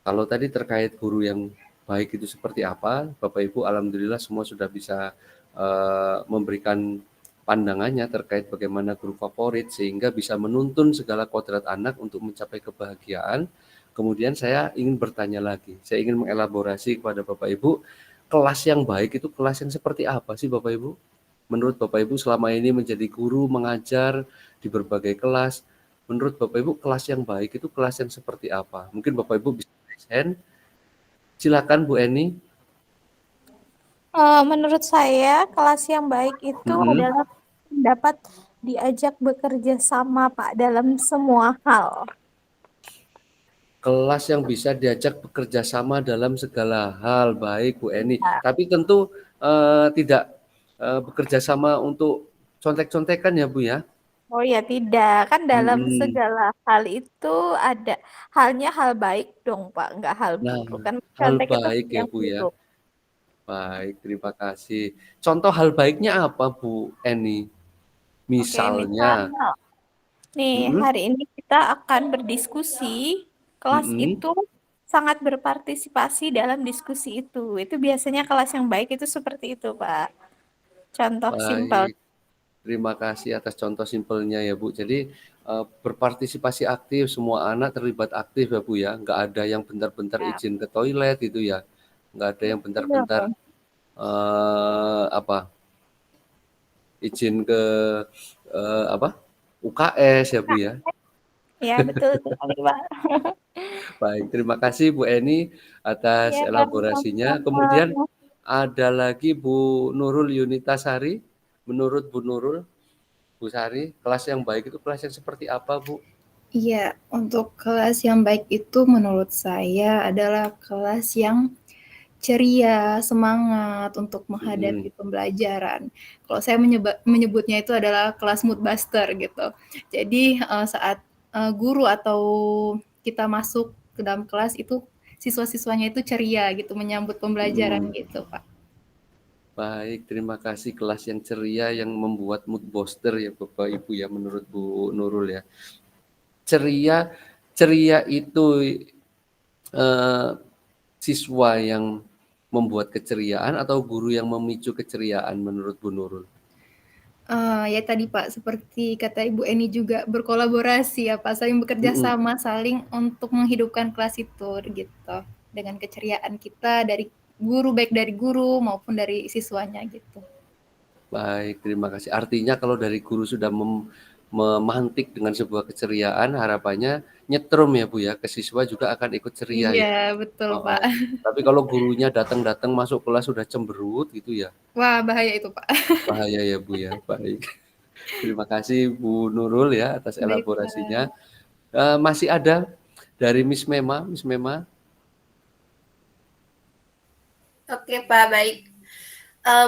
Kalau tadi terkait guru yang baik itu seperti apa, Bapak Ibu alhamdulillah semua sudah bisa memberikan pandangannya terkait bagaimana guru favorit sehingga bisa menuntun segala kodrat anak untuk mencapai kebahagiaan. Kemudian saya ingin bertanya lagi, saya ingin mengelaborasi kepada Bapak Ibu, kelas yang baik itu kelas yang seperti apa sih Bapak Ibu? Menurut Bapak Ibu selama ini menjadi guru, mengajar di berbagai kelas, menurut Bapak Ibu kelas yang baik itu kelas yang seperti apa? Mungkin Bapak Ibu bisa raise hand. Silakan Bu Eni. Menurut saya kelas yang baik itu adalah dapat diajak bekerja sama Pak dalam semua hal. Kelas yang bisa diajak bekerja sama dalam segala hal, baik Bu Eni. Tapi tentu tidak bekerja sama untuk contek-contekan ya Bu ya? Oh ya tidak, kan dalam segala hal itu ada halnya hal baik dong Pak, nggak hal Nah, buruk kan. hal Contek itu baik ya yang Bu ya. buruk. Baik, terima kasih. Contoh hal baiknya apa Bu Eni? Oke, Misalnya, misalnya nih hari ini kita akan berdiskusi, kelas itu sangat berpartisipasi dalam diskusi itu. Itu biasanya kelas yang baik itu seperti itu Pak. Contoh simpel. baik. Terima kasih atas contoh simpelnya ya Bu. Jadi berpartisipasi aktif, semua anak terlibat aktif ya Bu ya. Nggak ada yang bentar-bentar izin ke toilet gitu ya. Nggak ada yang bentar-bentar izin ke UKS ya Bu ya. Ya betul sekali Pak. Baik, terima kasih Bu Eni atas Ya, elaborasinya. Kemudian ada lagi Bu Nurul Yunitasari. Menurut Bu Nurul, Bu Sari, kelas yang baik itu kelas yang seperti apa Bu? Iya, untuk kelas yang baik itu menurut saya adalah kelas yang ceria, semangat untuk menghadapi pembelajaran. Kalau saya menyebutnya itu adalah kelas mood buster gitu. Jadi saat guru atau kita masuk ke dalam kelas itu siswa-siswanya itu ceria gitu menyambut pembelajaran gitu, Pak. Baik, terima kasih kelas yang ceria yang membuat mood booster ya Bapak Ibu ya menurut Bu Nurul ya. Ceria itu siswa yang membuat keceriaan atau guru yang memicu keceriaan menurut Bu Nurul? Ya tadi Pak, seperti kata Ibu Eni juga berkolaborasi ya Pak, saling bekerja sama, saling untuk menghidupkan kelas itu gitu. Dengan keceriaan kita dari guru, baik dari guru maupun dari siswanya gitu. Baik, terima kasih. Artinya kalau dari guru sudah memantik dengan sebuah keceriaan, harapannya nyetrum ya Bu ya, ke siswa juga akan ikut ceria ya. Iya, betul Pak. Tapi kalau gurunya datang masuk kelas sudah cemberut gitu ya. Wah, bahaya itu Pak. Bahaya ya Bu ya, baik. Terima kasih Bu Nurul ya atas elaborasinya. Masih ada dari Miss Mema. Oke Pak, baik.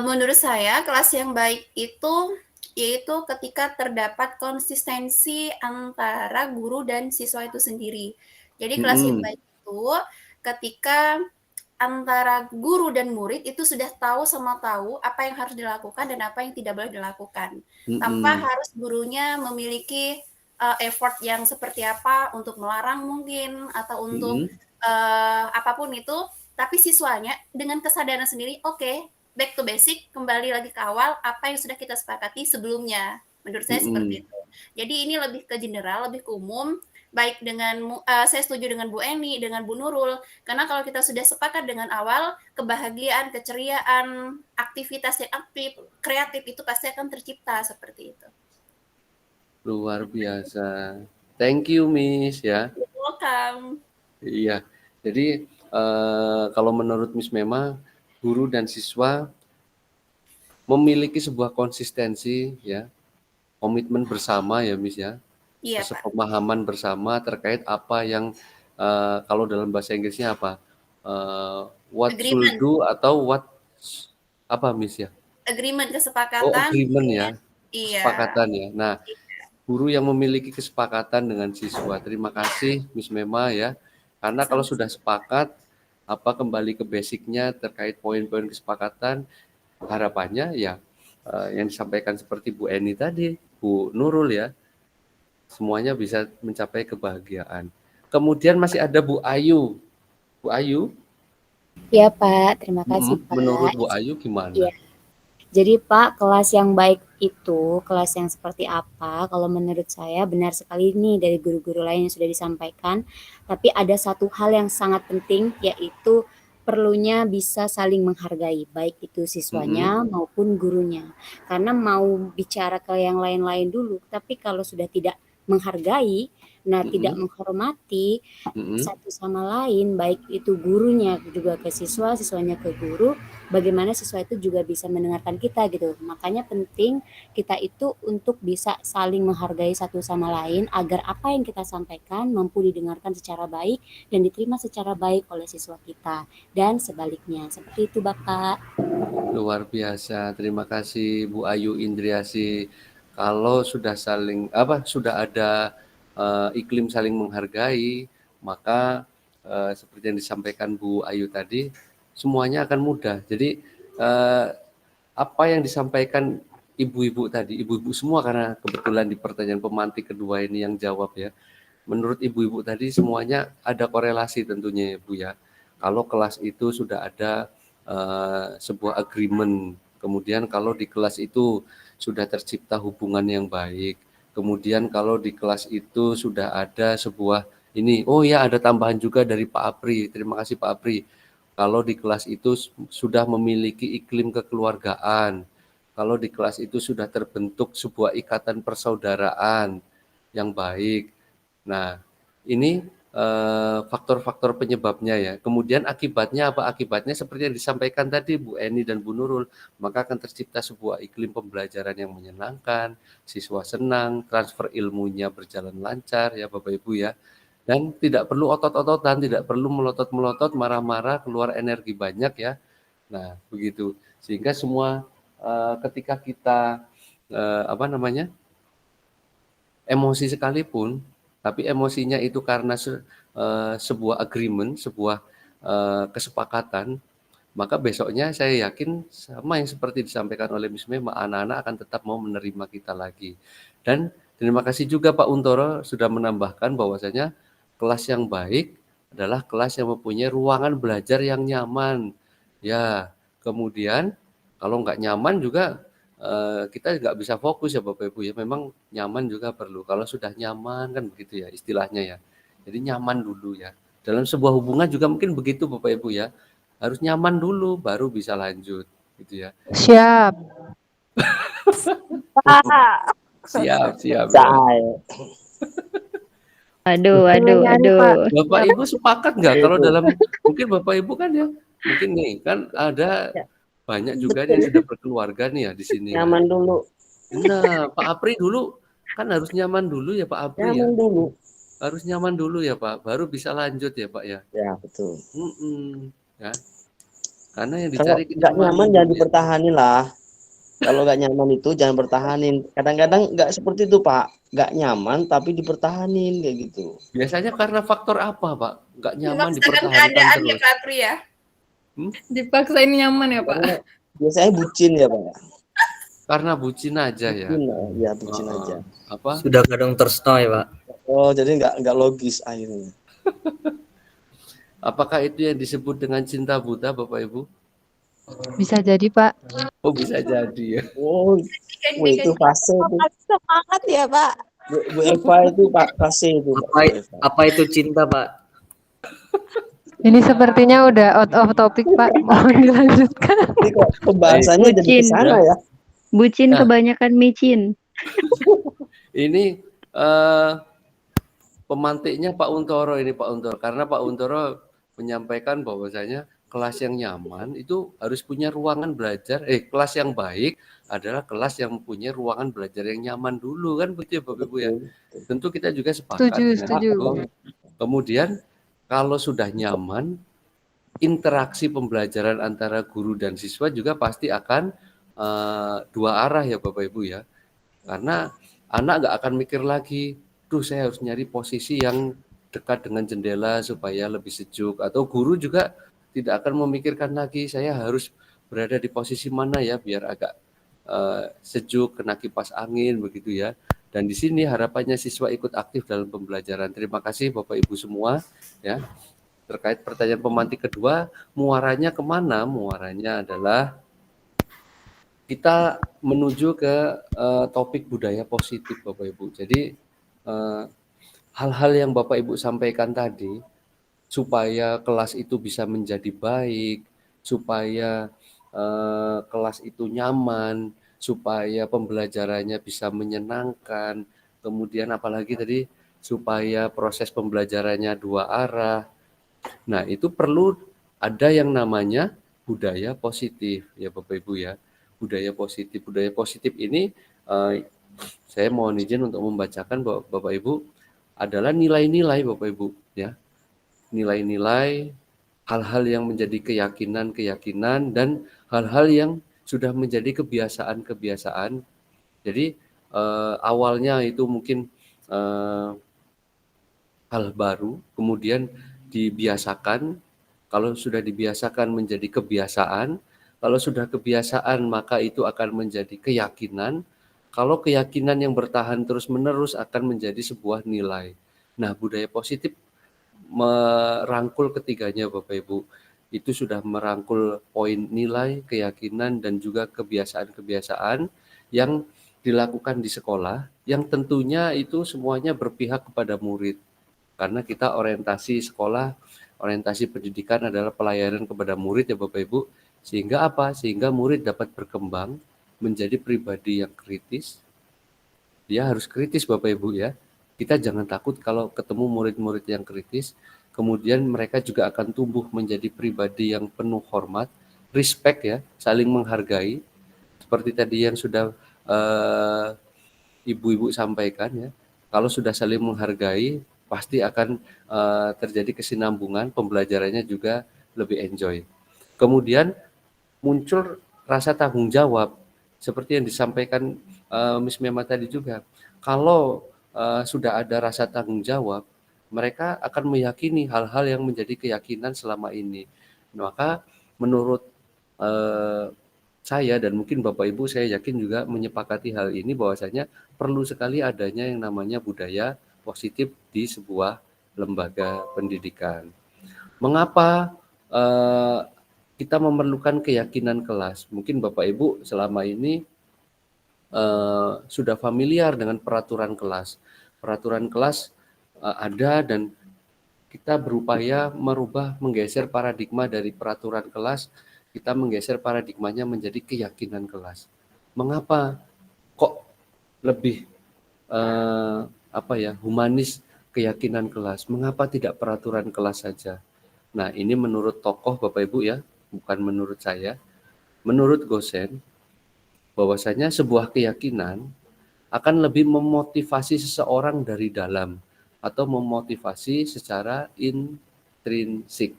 Menurut saya kelas yang baik itu yaitu ketika terdapat konsistensi antara guru dan siswa itu sendiri. Jadi kelas yang baik itu ketika antara guru dan murid itu sudah tahu sama tahu apa yang harus dilakukan dan apa yang tidak boleh dilakukan. Tanpa harus gurunya memiliki effort yang seperti apa untuk melarang mungkin atau untuk apapun itu, tapi siswanya dengan kesadaran sendiri, oke, back to basic, kembali lagi ke awal apa yang sudah kita sepakati sebelumnya. Menurut saya seperti itu. Jadi ini lebih ke general, lebih ke umum, baik dengan saya setuju dengan Bu Eni, dengan Bu Nurul, karena kalau kita sudah sepakat dengan awal, kebahagiaan, keceriaan, aktivitas yang aktif, kreatif itu pasti akan tercipta seperti itu. Luar biasa. Thank you Miss ya. Welcome. Iya. Jadi kalau menurut Miss Mema, guru dan siswa memiliki sebuah konsistensi ya, komitmen bersama ya Miss ya, Iya, Pak. sepemahaman bersama terkait apa yang kalau dalam bahasa Inggrisnya apa? What should Agreement. do atau what apa Miss ya? Agreement, Oh, kesepakatan. agreement ya. Iya. Kesepakatan ya. Nah, guru yang memiliki kesepakatan dengan siswa. Terima kasih Miss Mema ya. Karena kalau sudah sepakat kembali ke basicnya terkait poin-poin kesepakatan, harapannya ya yang disampaikan seperti Bu Eni tadi, Bu Nurul ya, semuanya bisa mencapai kebahagiaan. Kemudian masih ada Bu Ayu. Bu Ayu? Ya Pak, terima kasih Pak. Menurut Bu Ayu gimana? Ya. Jadi Pak, kelas yang baik itu kelas yang seperti apa? Kalau menurut saya benar sekali nih dari guru-guru lain yang sudah disampaikan. Tapi ada satu hal yang sangat penting, yaitu perlunya bisa saling menghargai, baik itu siswanya maupun gurunya. Karena mau bicara ke yang lain-lain dulu, tapi kalau sudah tidak menghargai, tidak menghormati satu sama lain, baik itu gurunya juga ke siswa, siswanya ke guru, bagaimana siswa itu juga bisa mendengarkan kita gitu. Makanya penting kita itu untuk bisa saling menghargai satu sama lain agar apa yang kita sampaikan mampu didengarkan secara baik dan diterima secara baik oleh siswa kita dan sebaliknya. Seperti itu Bapak. Luar biasa. Terima kasih Bu Ayu Indriasi. Kalau sudah sudah ada iklim saling menghargai, maka seperti yang disampaikan Bu Ayu tadi, semuanya akan mudah. Jadi apa yang disampaikan ibu-ibu tadi, ibu-ibu semua karena kebetulan di pertanyaan pemantik kedua ini yang jawab ya. Menurut ibu-ibu tadi semuanya ada korelasi tentunya ya Bu ya. Kalau kelas itu sudah ada sebuah agreement, kemudian kalau di kelas itu sudah tercipta hubungan yang baik, kemudian kalau di kelas itu sudah ada sebuah ini, oh ya ada tambahan juga dari Pak Apri, terima kasih Pak Apri. Kalau di kelas itu sudah memiliki iklim kekeluargaan, kalau di kelas itu sudah terbentuk sebuah ikatan persaudaraan yang baik. Nah, ini faktor-faktor penyebabnya ya. Kemudian akibatnya apa? Akibatnya seperti yang disampaikan tadi Bu Eni dan Bu Nurul, maka akan tercipta sebuah iklim pembelajaran yang menyenangkan, siswa senang, transfer ilmunya berjalan lancar ya Bapak Ibu ya. Dan tidak perlu otot-ototan, tidak perlu melotot-melotot, marah-marah, keluar energi banyak ya. Nah, begitu. Sehingga semua ketika kita emosi sekalipun, tapi emosinya itu karena sebuah agreement, sebuah kesepakatan, maka besoknya saya yakin sama yang seperti disampaikan oleh Miss Mema, anak-anak akan tetap mau menerima kita lagi. Dan terima kasih juga Pak Untoro sudah menambahkan bahwasanya kelas yang baik adalah kelas yang mempunyai ruangan belajar yang nyaman. Ya, kemudian kalau nggak nyaman juga kita nggak bisa fokus ya Bapak Ibu ya, memang nyaman juga perlu. Kalau sudah nyaman kan begitu ya istilahnya ya. Jadi nyaman dulu ya. Dalam sebuah hubungan juga mungkin begitu Bapak Ibu ya. Harus nyaman dulu baru bisa lanjut gitu ya. Siap. Siap. Aduh. Bapak Ibu sepakat nggak kalau dalam mungkin Bapak Ibu kan ya mungkin nih kan ada banyak juga yang sudah berkeluarga nih ya di sini. Nyaman dulu. Nah, Pak Apri dulu kan harus nyaman dulu ya Pak Apri ya. Dulu. Harus nyaman dulu ya Pak, baru bisa lanjut ya Pak ya. Ya betul. Ya. Karena yang Kalau dicari nggak nyaman jangan dipertahanin lah. Kalau nggak nyaman itu jangan pertahanin. Kadang-kadang nggak seperti itu Pak, nggak nyaman tapi dipertahanin kayak gitu. Biasanya karena faktor apa Pak? Nggak nyaman Memaksakan dipertahankan keadaan terus. ya Pak Apri ya. Dipaksain nyaman ya Pak. Karena biasanya bucin ya Pak. Karena bucin aja ya. Ya bucin aja. Apa? Sudah kadang terstoi Pak. Oh jadi nggak logis akhirnya. Apakah itu yang disebut dengan cinta buta Bapak Ibu? Bisa jadi Pak. Oh bisa jadi ya. Oh itu fase itu. Semangat ya Pak. Bu Eva itu fase itu. Apa itu cinta Pak? Ini sepertinya udah out of topic Pak. Mohon dilanjutkan. Ini kok pembahasannya jadi ke sana ya. Bucin kebanyakan micin. Ini pemantiknya Pak Untoro ini Pak Untoro. Karena Pak Untoro menyampaikan bahwasanya kelas yang nyaman itu harus punya ruangan belajar. Kelas yang baik adalah kelas yang mempunyai ruangan belajar yang nyaman dulu, kan begitu ya Bapak Ibu ya. Tentu kita juga sepakat dengan Setuju. itu. Kemudian kalau sudah nyaman, interaksi pembelajaran antara guru dan siswa juga pasti akan dua arah ya Bapak Ibu ya. Karena anak nggak akan mikir lagi, saya harus nyari posisi yang dekat dengan jendela supaya lebih sejuk. Atau guru juga tidak akan memikirkan lagi, saya harus berada di posisi mana ya biar agak sejuk, kena kipas angin begitu ya. Dan di sini harapannya siswa ikut aktif dalam pembelajaran. Terima kasih Bapak Ibu semua ya. Terkait pertanyaan pemantik kedua, muaranya kemana? Muaranya adalah kita menuju ke topik budaya positif Bapak Ibu. Jadi hal-hal yang Bapak Ibu sampaikan tadi, supaya kelas itu bisa menjadi baik, supaya kelas itu nyaman, supaya pembelajarannya bisa menyenangkan, kemudian apalagi tadi supaya proses pembelajarannya dua arah. Nah, itu perlu ada yang namanya budaya positif ya Bapak Ibu ya. Budaya positif ini saya mohon izin untuk membacakan Bapak Ibu adalah nilai-nilai Bapak Ibu ya. Nilai-nilai, hal-hal yang menjadi keyakinan dan hal-hal yang sudah menjadi kebiasaan. Jadi awalnya itu mungkin hal baru, kemudian dibiasakan. Kalau sudah dibiasakan menjadi kebiasaan, kalau sudah kebiasaan maka itu akan menjadi keyakinan. Kalau keyakinan yang bertahan terus-menerus akan menjadi sebuah nilai. Nah, budaya positif merangkul ketiganya Bapak Ibu. Itu sudah merangkul poin nilai, keyakinan, dan juga kebiasaan-kebiasaan yang dilakukan di sekolah, yang tentunya itu semuanya berpihak kepada murid. Karena kita orientasi sekolah, orientasi pendidikan adalah pelayanan kepada murid ya Bapak Ibu. Sehingga apa? Sehingga murid dapat berkembang menjadi pribadi yang kritis. Dia harus kritis Bapak Ibu ya. Kita jangan takut kalau ketemu murid-murid yang kritis. Kemudian mereka juga akan tumbuh menjadi pribadi yang penuh hormat, respect ya, saling menghargai. Seperti tadi yang sudah ibu-ibu sampaikan ya. Kalau sudah saling menghargai, pasti akan terjadi kesinambungan, pembelajarannya juga lebih enjoy. Kemudian muncul rasa tanggung jawab, seperti yang disampaikan Miss Mema tadi juga. Kalau sudah ada rasa tanggung jawab, mereka akan meyakini hal-hal yang menjadi keyakinan selama ini. Maka menurut saya dan mungkin Bapak Ibu saya yakin juga menyepakati hal ini bahwasanya perlu sekali adanya yang namanya budaya positif di sebuah lembaga pendidikan. Mengapa kita memerlukan keyakinan kelas? Mungkin Bapak Ibu selama ini sudah familiar dengan peraturan kelas. Peraturan kelas ada dan kita berupaya menggeser paradigma dari peraturan kelas, kita menggeser paradigmanya menjadi keyakinan kelas. Mengapa kok lebih humanis keyakinan kelas? Mengapa tidak peraturan kelas saja? Nah, ini menurut tokoh Bapak Ibu ya, bukan menurut saya. Menurut Gosen, bahwasanya sebuah keyakinan akan lebih memotivasi seseorang dari dalam atau memotivasi secara intrinsik.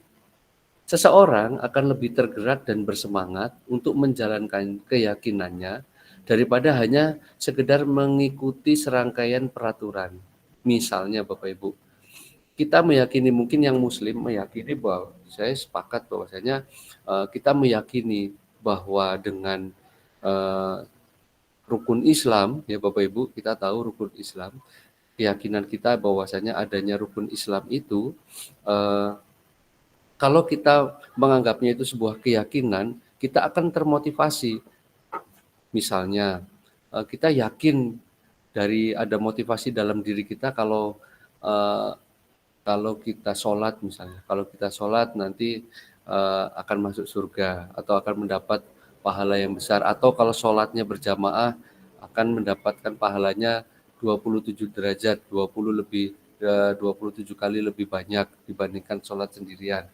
Seseorang akan lebih tergerak dan bersemangat untuk menjalankan keyakinannya daripada hanya sekedar mengikuti serangkaian peraturan. Misalnya Bapak Ibu, kita meyakini, mungkin yang muslim meyakini bahwa, saya sepakat bahwasanya kita meyakini bahwa dengan rukun Islam ya Bapak Ibu, kita tahu rukun Islam, keyakinan kita bahwasanya adanya rukun Islam itu kalau kita menganggapnya itu sebuah keyakinan, kita akan termotivasi. Misalnya kita yakin dari ada motivasi dalam diri kita kalau kita sholat misalnya, kalau kita sholat nanti akan masuk surga atau akan mendapat pahala yang besar, atau kalau sholatnya berjamaah akan mendapatkan pahalanya 27 derajat, 27 kali lebih banyak dibandingkan sholat sendirian.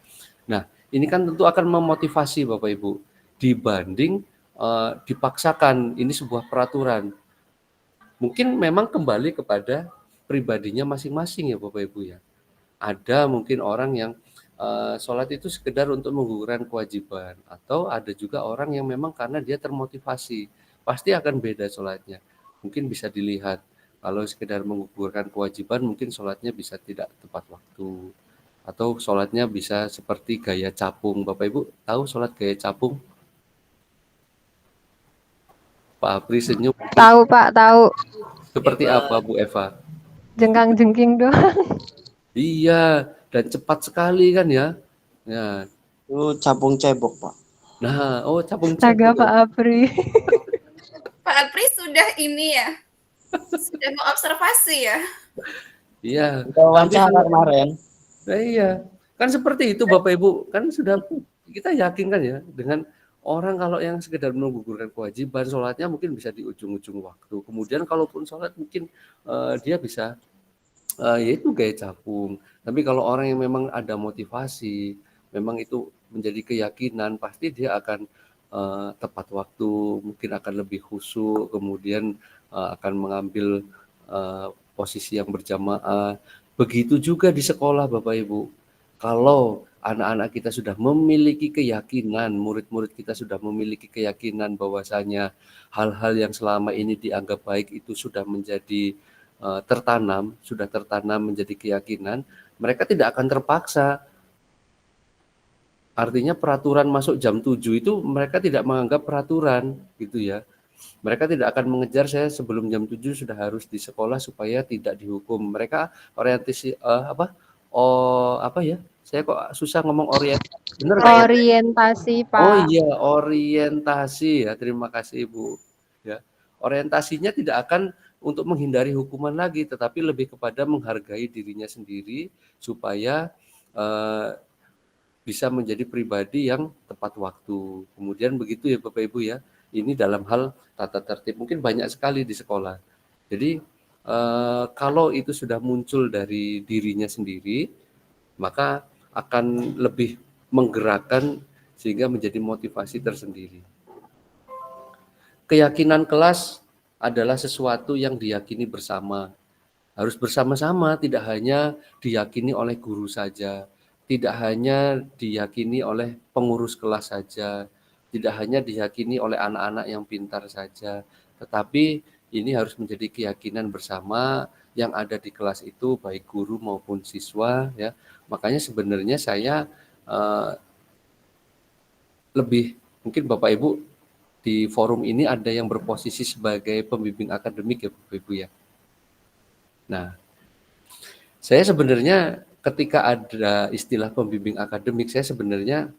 Nah, ini kan tentu akan memotivasi Bapak Ibu dibanding dipaksakan. Ini sebuah peraturan. Mungkin memang kembali kepada pribadinya masing-masing ya Bapak Ibu ya. Ada mungkin orang yang sholat itu sekedar untuk menggugurkan kewajiban, atau ada juga orang yang memang karena dia termotivasi, pasti akan beda sholatnya. Mungkin bisa dilihat, kalau sekedar menggugurkan kewajiban mungkin sholatnya bisa tidak tepat waktu, atau sholatnya bisa seperti gaya capung. Bapak Ibu tahu sholat gaya capung? Pak Apri senyum. Tahu Pak, tahu. Seperti apa Bu Eva? Jengkang-jengking doang. Iya, dan cepat sekali kan ya. Ya. Itu capung cebok, Pak. Nah, oh capung Astaga cebok. Pak Apri. Pak Apri sudah ini ya, sudah mengobservasi ya. Iya. Kita wawancara kemarin. Nah, iya, kan seperti itu Bapak Ibu, kan sudah kita yakin kan ya dengan orang kalau yang sekedar menggugurkan kewajiban, sholatnya mungkin bisa di ujung-ujung waktu. Kemudian kalaupun sholat mungkin dia bisa yaitu gaya capung. Tapi kalau orang yang memang ada motivasi, memang itu menjadi keyakinan, pasti dia akan tepat waktu, mungkin akan lebih khusyuk, kemudian akan mengambil posisi yang berjamaah. Begitu juga di sekolah Bapak Ibu. Kalau anak-anak kita sudah memiliki keyakinan, murid-murid kita sudah memiliki keyakinan bahwasanya hal-hal yang selama ini dianggap baik itu sudah menjadi sudah tertanam menjadi keyakinan, mereka tidak akan terpaksa. Artinya peraturan masuk jam 7 itu mereka tidak menganggap peraturan gitu ya. Mereka tidak akan mengejar saya sebelum jam 7 sudah harus di sekolah supaya tidak dihukum. Mereka orientasi apa ya? Saya kok susah ngomong orientasi. Benar nggak ya? Orientasi, Pak. Oh iya, orientasi ya. Terima kasih Ibu. Ya. Orientasinya tidak akan untuk menghindari hukuman lagi, tetapi lebih kepada menghargai dirinya sendiri supaya bisa menjadi pribadi yang tepat waktu. Kemudian begitu ya Bapak Ibu ya. Ini dalam hal tata tertib mungkin banyak sekali di sekolah. Jadi kalau itu sudah muncul dari dirinya sendiri, maka akan lebih menggerakkan sehingga menjadi motivasi tersendiri. Keyakinan kelas adalah sesuatu yang diyakini bersama. Harus bersama-sama, tidak hanya diyakini oleh guru saja, tidak hanya diyakini oleh pengurus kelas saja, tidak hanya diyakini oleh anak-anak yang pintar saja, tetapi ini harus menjadi keyakinan bersama yang ada di kelas itu, baik guru maupun siswa ya. Makanya sebenarnya saya lebih, mungkin Bapak Ibu di forum ini ada yang berposisi sebagai pembimbing akademik ya Bapak Ibu ya. Nah, saya sebenarnya ketika ada istilah pembimbing akademik, saya sebenarnya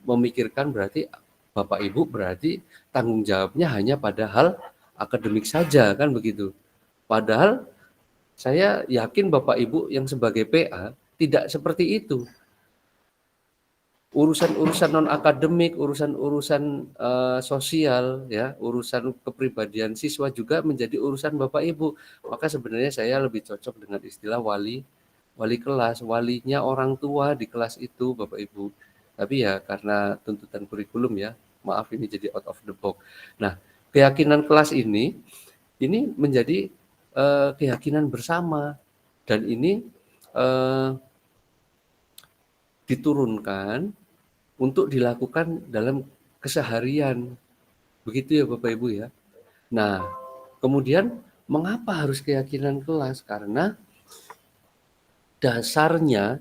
memikirkan berarti Bapak Ibu berarti tanggung jawabnya hanya pada hal akademik saja kan begitu. Padahal saya yakin Bapak Ibu yang sebagai PA tidak seperti itu. Urusan-urusan non-akademik, urusan-urusan sosial, ya, urusan kepribadian siswa juga menjadi urusan Bapak Ibu. Maka sebenarnya saya lebih cocok dengan istilah wali kelas, walinya orang tua di kelas itu Bapak Ibu. Tapi ya karena tuntutan kurikulum ya, maaf ini jadi out of the box. Nah, keyakinan kelas ini menjadi keyakinan bersama dan ini diturunkan untuk dilakukan dalam keseharian. Begitu ya Bapak Ibu ya. Nah, kemudian mengapa harus keyakinan kelas? Karena dasarnya,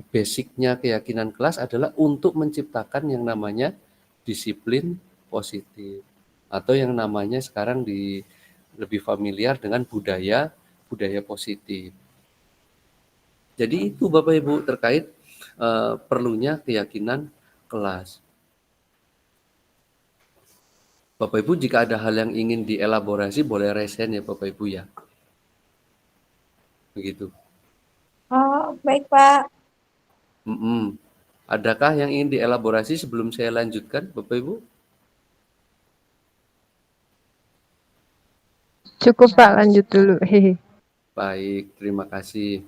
basicnya keyakinan kelas adalah untuk menciptakan yang namanya disiplin positif. Atau yang namanya sekarang lebih familiar dengan budaya positif. Jadi itu Bapak Ibu terkait perlunya keyakinan kelas. Bapak Ibu jika ada hal yang ingin dielaborasi boleh resen ya Bapak Ibu ya. Begitu. Oh, baik Pak. Adakah yang ingin dielaborasi sebelum saya lanjutkan Bapak Ibu? Cukup Pak, lanjut dulu. Hehe. Baik, terima kasih.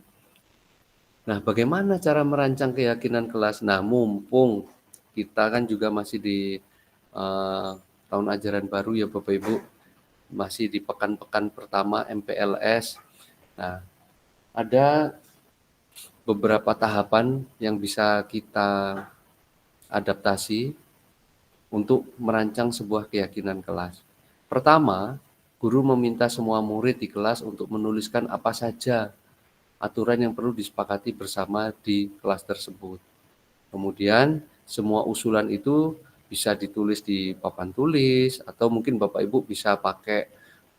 Nah, bagaimana cara merancang keyakinan kelas? Nah, mumpung kita kan juga masih di tahun ajaran baru ya Bapak Ibu, masih di pekan-pekan pertama MPLS. Nah, ada beberapa tahapan yang bisa kita adaptasi untuk merancang sebuah keyakinan kelas. Pertama, guru meminta semua murid di kelas untuk menuliskan apa saja aturan yang perlu disepakati bersama di kelas tersebut. Kemudian, semua usulan itu bisa ditulis di papan tulis, atau mungkin Bapak Ibu bisa pakai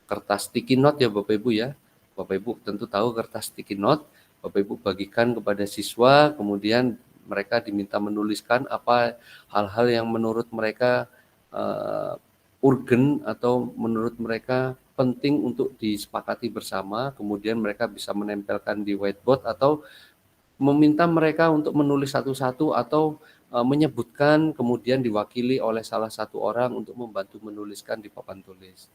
kertas sticky note ya Bapak Ibu ya. Bapak Ibu tentu tahu kertas sticky note, Bapak Ibu bagikan kepada siswa, kemudian mereka diminta menuliskan apa hal-hal yang menurut mereka urgen atau menurut mereka penting untuk disepakati bersama, kemudian mereka bisa menempelkan di whiteboard atau meminta mereka untuk menulis satu-satu atau menyebutkan kemudian diwakili oleh salah satu orang untuk membantu menuliskan di papan tulis.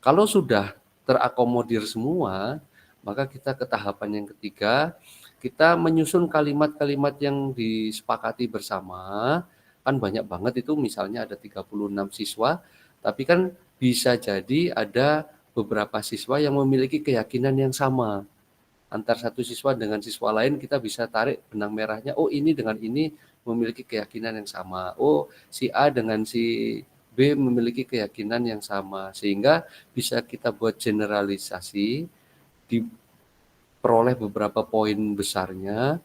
Kalau sudah terakomodir semua, maka kita ke tahapan yang ketiga, kita menyusun kalimat-kalimat yang disepakati bersama. Kan banyak banget itu, misalnya ada 36 siswa, tapi kan bisa jadi ada beberapa siswa yang memiliki keyakinan yang sama. Antar satu siswa dengan siswa lain kita bisa tarik benang merahnya, oh ini dengan ini memiliki keyakinan yang sama. Oh, si A dengan si B memiliki keyakinan yang sama. Sehingga bisa kita buat generalisasi, diperoleh beberapa poin besarnya,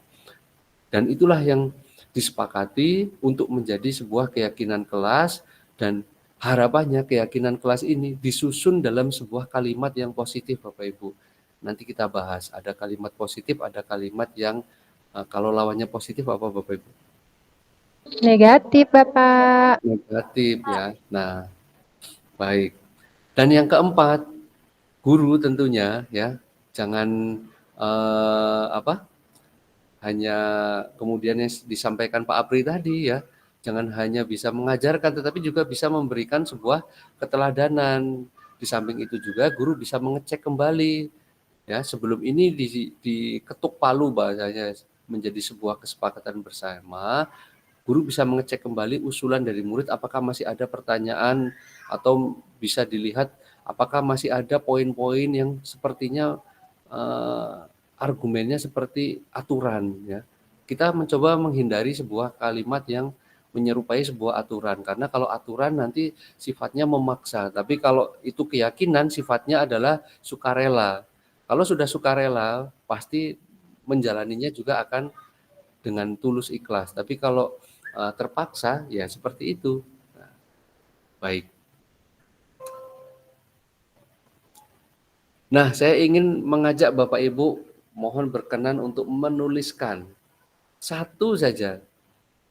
dan itulah yang disepakati untuk menjadi sebuah keyakinan kelas, dan harapannya keyakinan kelas ini disusun dalam sebuah kalimat yang positif Bapak Ibu. Nanti kita bahas, ada kalimat positif, ada kalimat yang kalau lawannya positif apa Bapak Ibu? Negatif, Bapak. Negatif ya. Nah, baik. Dan yang keempat, guru tentunya ya, jangan hanya kemudian yang disampaikan Pak Apri tadi ya, jangan hanya bisa mengajarkan tetapi juga bisa memberikan sebuah keteladanan. Di samping itu juga guru bisa mengecek kembali ya, sebelum ini diketuk palu bahasanya menjadi sebuah kesepakatan bersama. Guru bisa mengecek kembali usulan dari murid apakah masih ada pertanyaan, atau bisa dilihat apakah masih ada poin-poin yang sepertinya argumennya seperti aturan ya. Kita mencoba menghindari sebuah kalimat yang menyerupai sebuah aturan, karena kalau aturan nanti sifatnya memaksa, tapi kalau itu keyakinan sifatnya adalah sukarela. Kalau sudah sukarela pasti menjalaninya juga akan dengan tulus ikhlas, tapi kalau terpaksa ya seperti itu. Nah, baik. Nah, saya ingin mengajak Bapak Ibu, mohon berkenan untuk menuliskan satu saja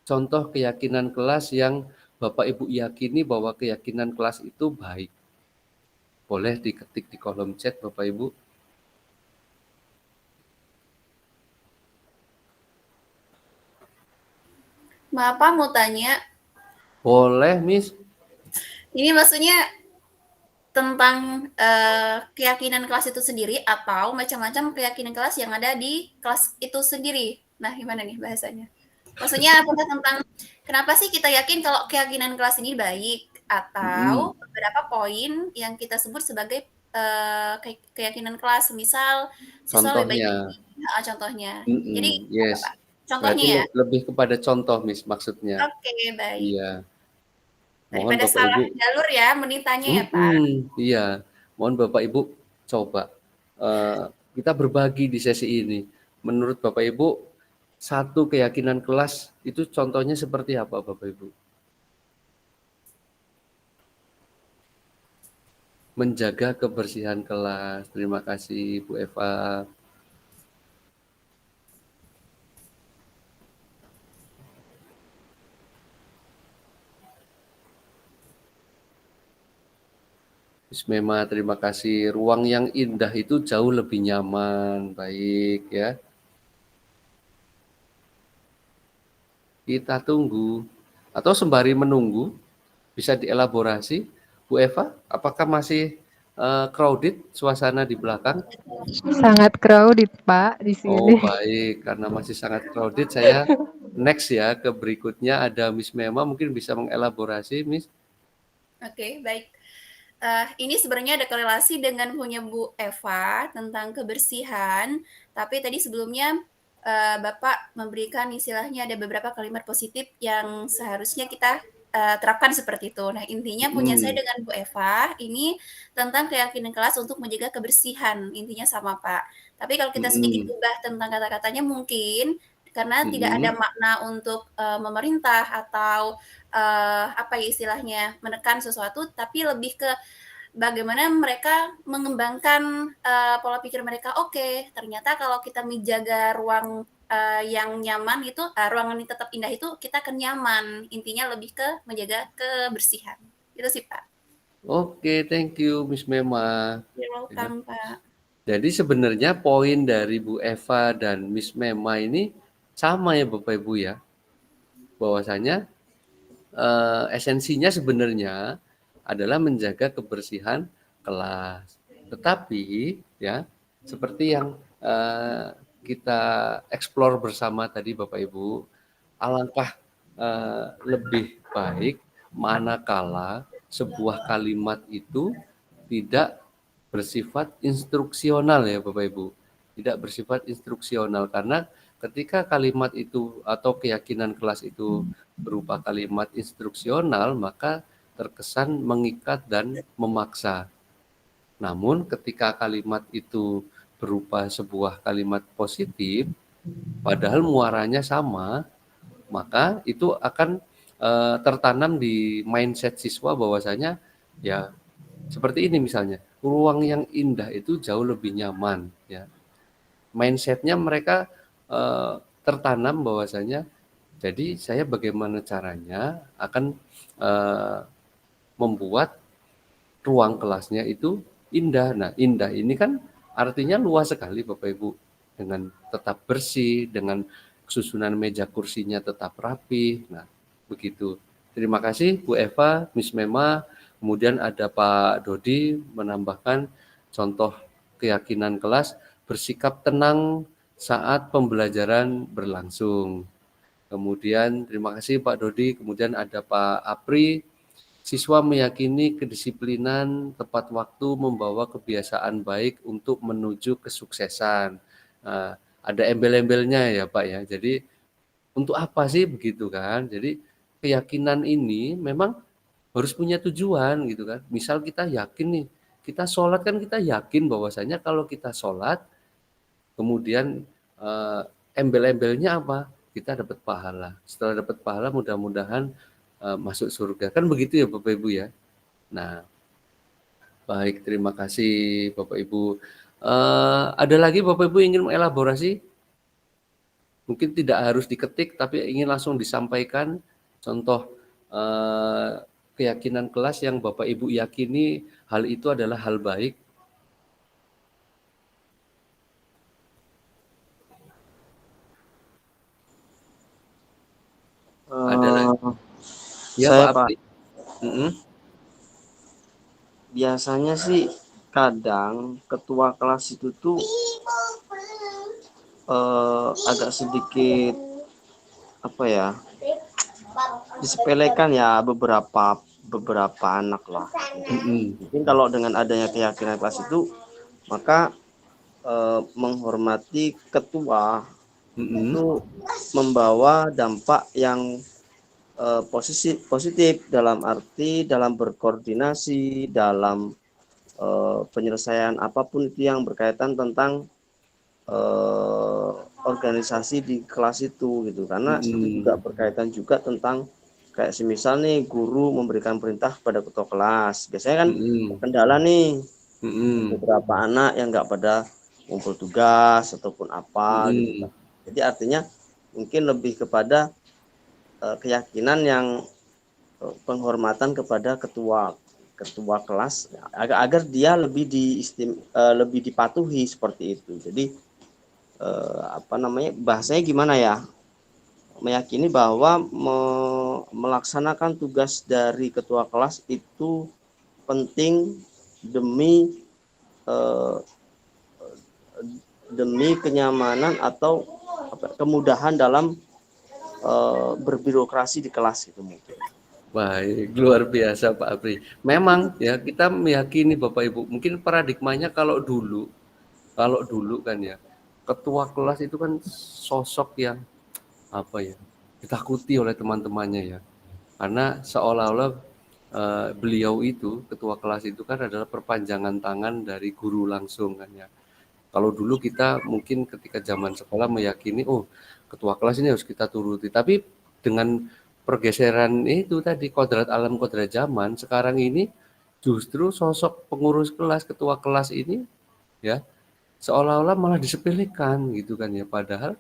contoh keyakinan kelas yang Bapak Ibu yakini bahwa keyakinan kelas itu baik. Boleh diketik di kolom chat Bapak Ibu. Maaf Pak, mau tanya. Boleh, Miss. Ini maksudnya tentang keyakinan kelas itu sendiri atau macam-macam keyakinan kelas yang ada di kelas itu sendiri? Nah, gimana nih bahasanya? Maksudnya apakah tentang kenapa sih kita yakin kalau keyakinan kelas ini baik, atau beberapa poin yang kita sebut sebagai keyakinan kelas, misal siswa lebih baik contohnya. contohnya. Jadi yes. apa, Pak? Contohnya ya? Lebih kepada contoh, Miss, maksudnya. Oke, baik. Iya. Daripada salah jalur ya menitanya ya Pak. Iya, mohon Bapak Ibu coba kita berbagi di sesi ini. Menurut Bapak Ibu, satu keyakinan kelas itu contohnya seperti apa Bapak Ibu? Menjaga kebersihan kelas. Terima kasih Bu Eva. Bismema, terima kasih. Ruang yang indah itu jauh lebih nyaman. Baik ya. Kita tunggu. Atau sembari menunggu, bisa dielaborasi. Bu Eva, apakah masih crowded suasana di belakang? Sangat crowded, Pak, di Oh, sini. baik. Karena masih sangat crowded, saya next ya ke berikutnya ada Miss Mema, mungkin bisa mengelaborasi, Miss. Oke, baik. Ini sebenarnya ada korelasi dengan punya Bu Eva tentang kebersihan, tapi tadi sebelumnya Bapak memberikan istilahnya ada beberapa kalimat positif yang seharusnya kita terapkan seperti itu. Nah, intinya punya saya dengan Bu Eva ini tentang keyakinan kelas untuk menjaga kebersihan, intinya sama Pak. Tapi kalau kita sedikit ubah tentang kata-katanya mungkin karena tidak ada makna untuk memerintah atau apa ya istilahnya menekan sesuatu, tapi lebih ke bagaimana mereka mengembangkan pola pikir mereka. Oke, ternyata kalau kita menjaga ruang yang nyaman itu, ruangan ini tetap indah itu kita akan nyaman. Intinya lebih ke menjaga kebersihan. Itu sih Pak. Oke, thank you Miss Mema. You're welcome Pak. Jadi sebenarnya poin dari Bu Eva dan Miss Mema ini sama ya Bapak Ibu ya, bahwasanya esensinya sebenarnya adalah menjaga kebersihan kelas. Tetapi ya seperti yang kita explore bersama tadi Bapak Ibu, alangkah lebih baik manakala sebuah kalimat itu tidak bersifat instruksional ya Bapak Ibu. Tidak bersifat instruksional karena ketika kalimat itu atau keyakinan kelas itu berupa kalimat instruksional, maka terkesan mengikat dan memaksa. Namun ketika kalimat itu berupa sebuah kalimat positif, padahal muaranya sama, maka itu akan tertanam di mindset siswa bahwasanya ya seperti ini misalnya, ruang yang indah itu jauh lebih nyaman ya. Mindsetnya mereka tertanam bahwasanya jadi saya bagaimana caranya akan membuat ruang kelasnya itu indah. Nah, indah ini kan artinya luas sekali Bapak Ibu, dengan tetap bersih, dengan susunan meja kursinya tetap rapi. Nah, begitu. Terima kasih Bu Eva, Miss Mema. Kemudian ada Pak Dodi menambahkan contoh keyakinan kelas bersikap tenang saat pembelajaran berlangsung. Kemudian terima kasih Pak Dodi. Kemudian ada Pak Apri, siswa meyakini kedisiplinan tepat waktu membawa kebiasaan baik untuk menuju kesuksesan. Nah, ada embel-embelnya ya Pak ya. Jadi untuk apa sih begitu kan? Jadi keyakinan ini memang harus punya tujuan gitu kan. Misal kita yakin nih, kita sholat kan kita yakin bahwasanya kalau kita sholat, kemudian embel-embelnya apa? Kita dapat pahala. Setelah dapat pahala mudah-mudahan masuk surga. Kan begitu ya Bapak Ibu ya. Nah, baik terima kasih Bapak Ibu. Ada lagi Bapak Ibu ingin mengelaborasi? Mungkin tidak harus diketik tapi ingin langsung disampaikan contoh keyakinan kelas yang Bapak Ibu yakini hal itu adalah hal baik. Ada lagi? Ya Saya, Pak Apri. Biasanya sih kadang ketua kelas itu tuh agak sedikit apa ya, disepelekan ya beberapa anak lah. Mungkin kalau dengan adanya keyakinan kelas itu, maka menghormati ketua itu membawa dampak yang positif dalam arti dalam berkoordinasi, dalam penyelesaian apapun itu yang berkaitan tentang organisasi di kelas itu gitu, karena itu juga berkaitan juga tentang kayak semisal nih guru memberikan perintah pada ketua kelas, biasanya kan kendala nih beberapa anak yang nggak pada ngumpul tugas ataupun apa gitu. Jadi artinya mungkin lebih kepada keyakinan yang penghormatan kepada ketua kelas agar dia lebih dipatuhi seperti itu. Jadi bahasanya gimana ya, meyakini bahwa melaksanakan tugas dari ketua kelas itu penting demi kenyamanan atau kemudahan dalam berbirokrasi di kelas gitu mungkin. Baik, luar biasa Pak Apri. Memang ya kita meyakini Bapak Ibu, mungkin paradigmanya kalau dulu kan ya, ketua kelas itu kan sosok yang apa ya, ditakuti oleh teman-temannya ya. Karena seolah-olah beliau itu, ketua kelas itu kan adalah perpanjangan tangan dari guru langsung kan ya. Kalau dulu kita mungkin ketika zaman sekolah meyakini, oh ketua kelas ini harus kita turuti. Tapi dengan pergeseran itu tadi, kodrat alam kodrat zaman, sekarang ini justru sosok pengurus kelas, ketua kelas ini ya seolah-olah malah disepelekan gitu kan ya. Padahal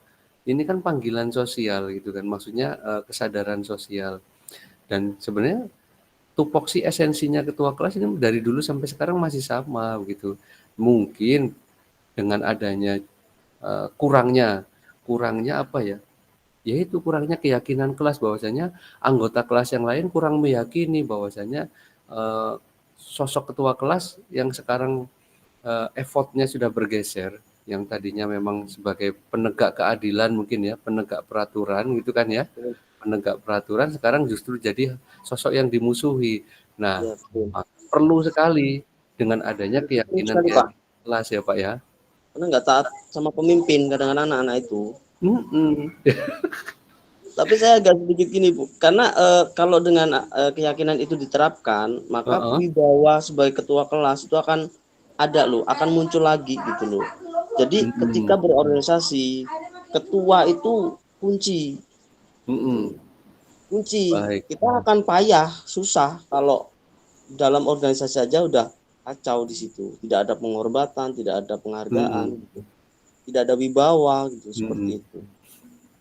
ini kan panggilan sosial gitu kan, maksudnya kesadaran sosial. Dan sebenarnya tupoksi esensinya ketua kelas ini dari dulu sampai sekarang masih sama begitu. Mungkin dengan adanya kurangnya apa ya? Yaitu kurangnya keyakinan kelas bahwasanya anggota kelas yang lain kurang meyakini bahwasanya sosok ketua kelas yang sekarang effortnya sudah bergeser, yang tadinya memang sebagai penegak keadilan mungkin ya, penegak peraturan gitu kan ya, penegak peraturan sekarang justru jadi sosok yang dimusuhi. Nah, perlu sekali dengan adanya keyakinan kelas ya Pak ya. Karena nggak taat sama pemimpin kadang-kadang anak-anak itu. Tapi saya agak sedikit gini Bu, karena kalau dengan keyakinan itu diterapkan, maka wibawa sebagai ketua kelas itu akan ada loh, akan muncul lagi gitu loh. Jadi ketika berorganisasi, ketua itu kunci. Kunci. Baik. Kita akan payah, susah kalau dalam organisasi saja udah kacau di situ. Tidak ada penghormatan, tidak ada penghargaan, gitu. Tidak ada wibawa gitu, seperti itu.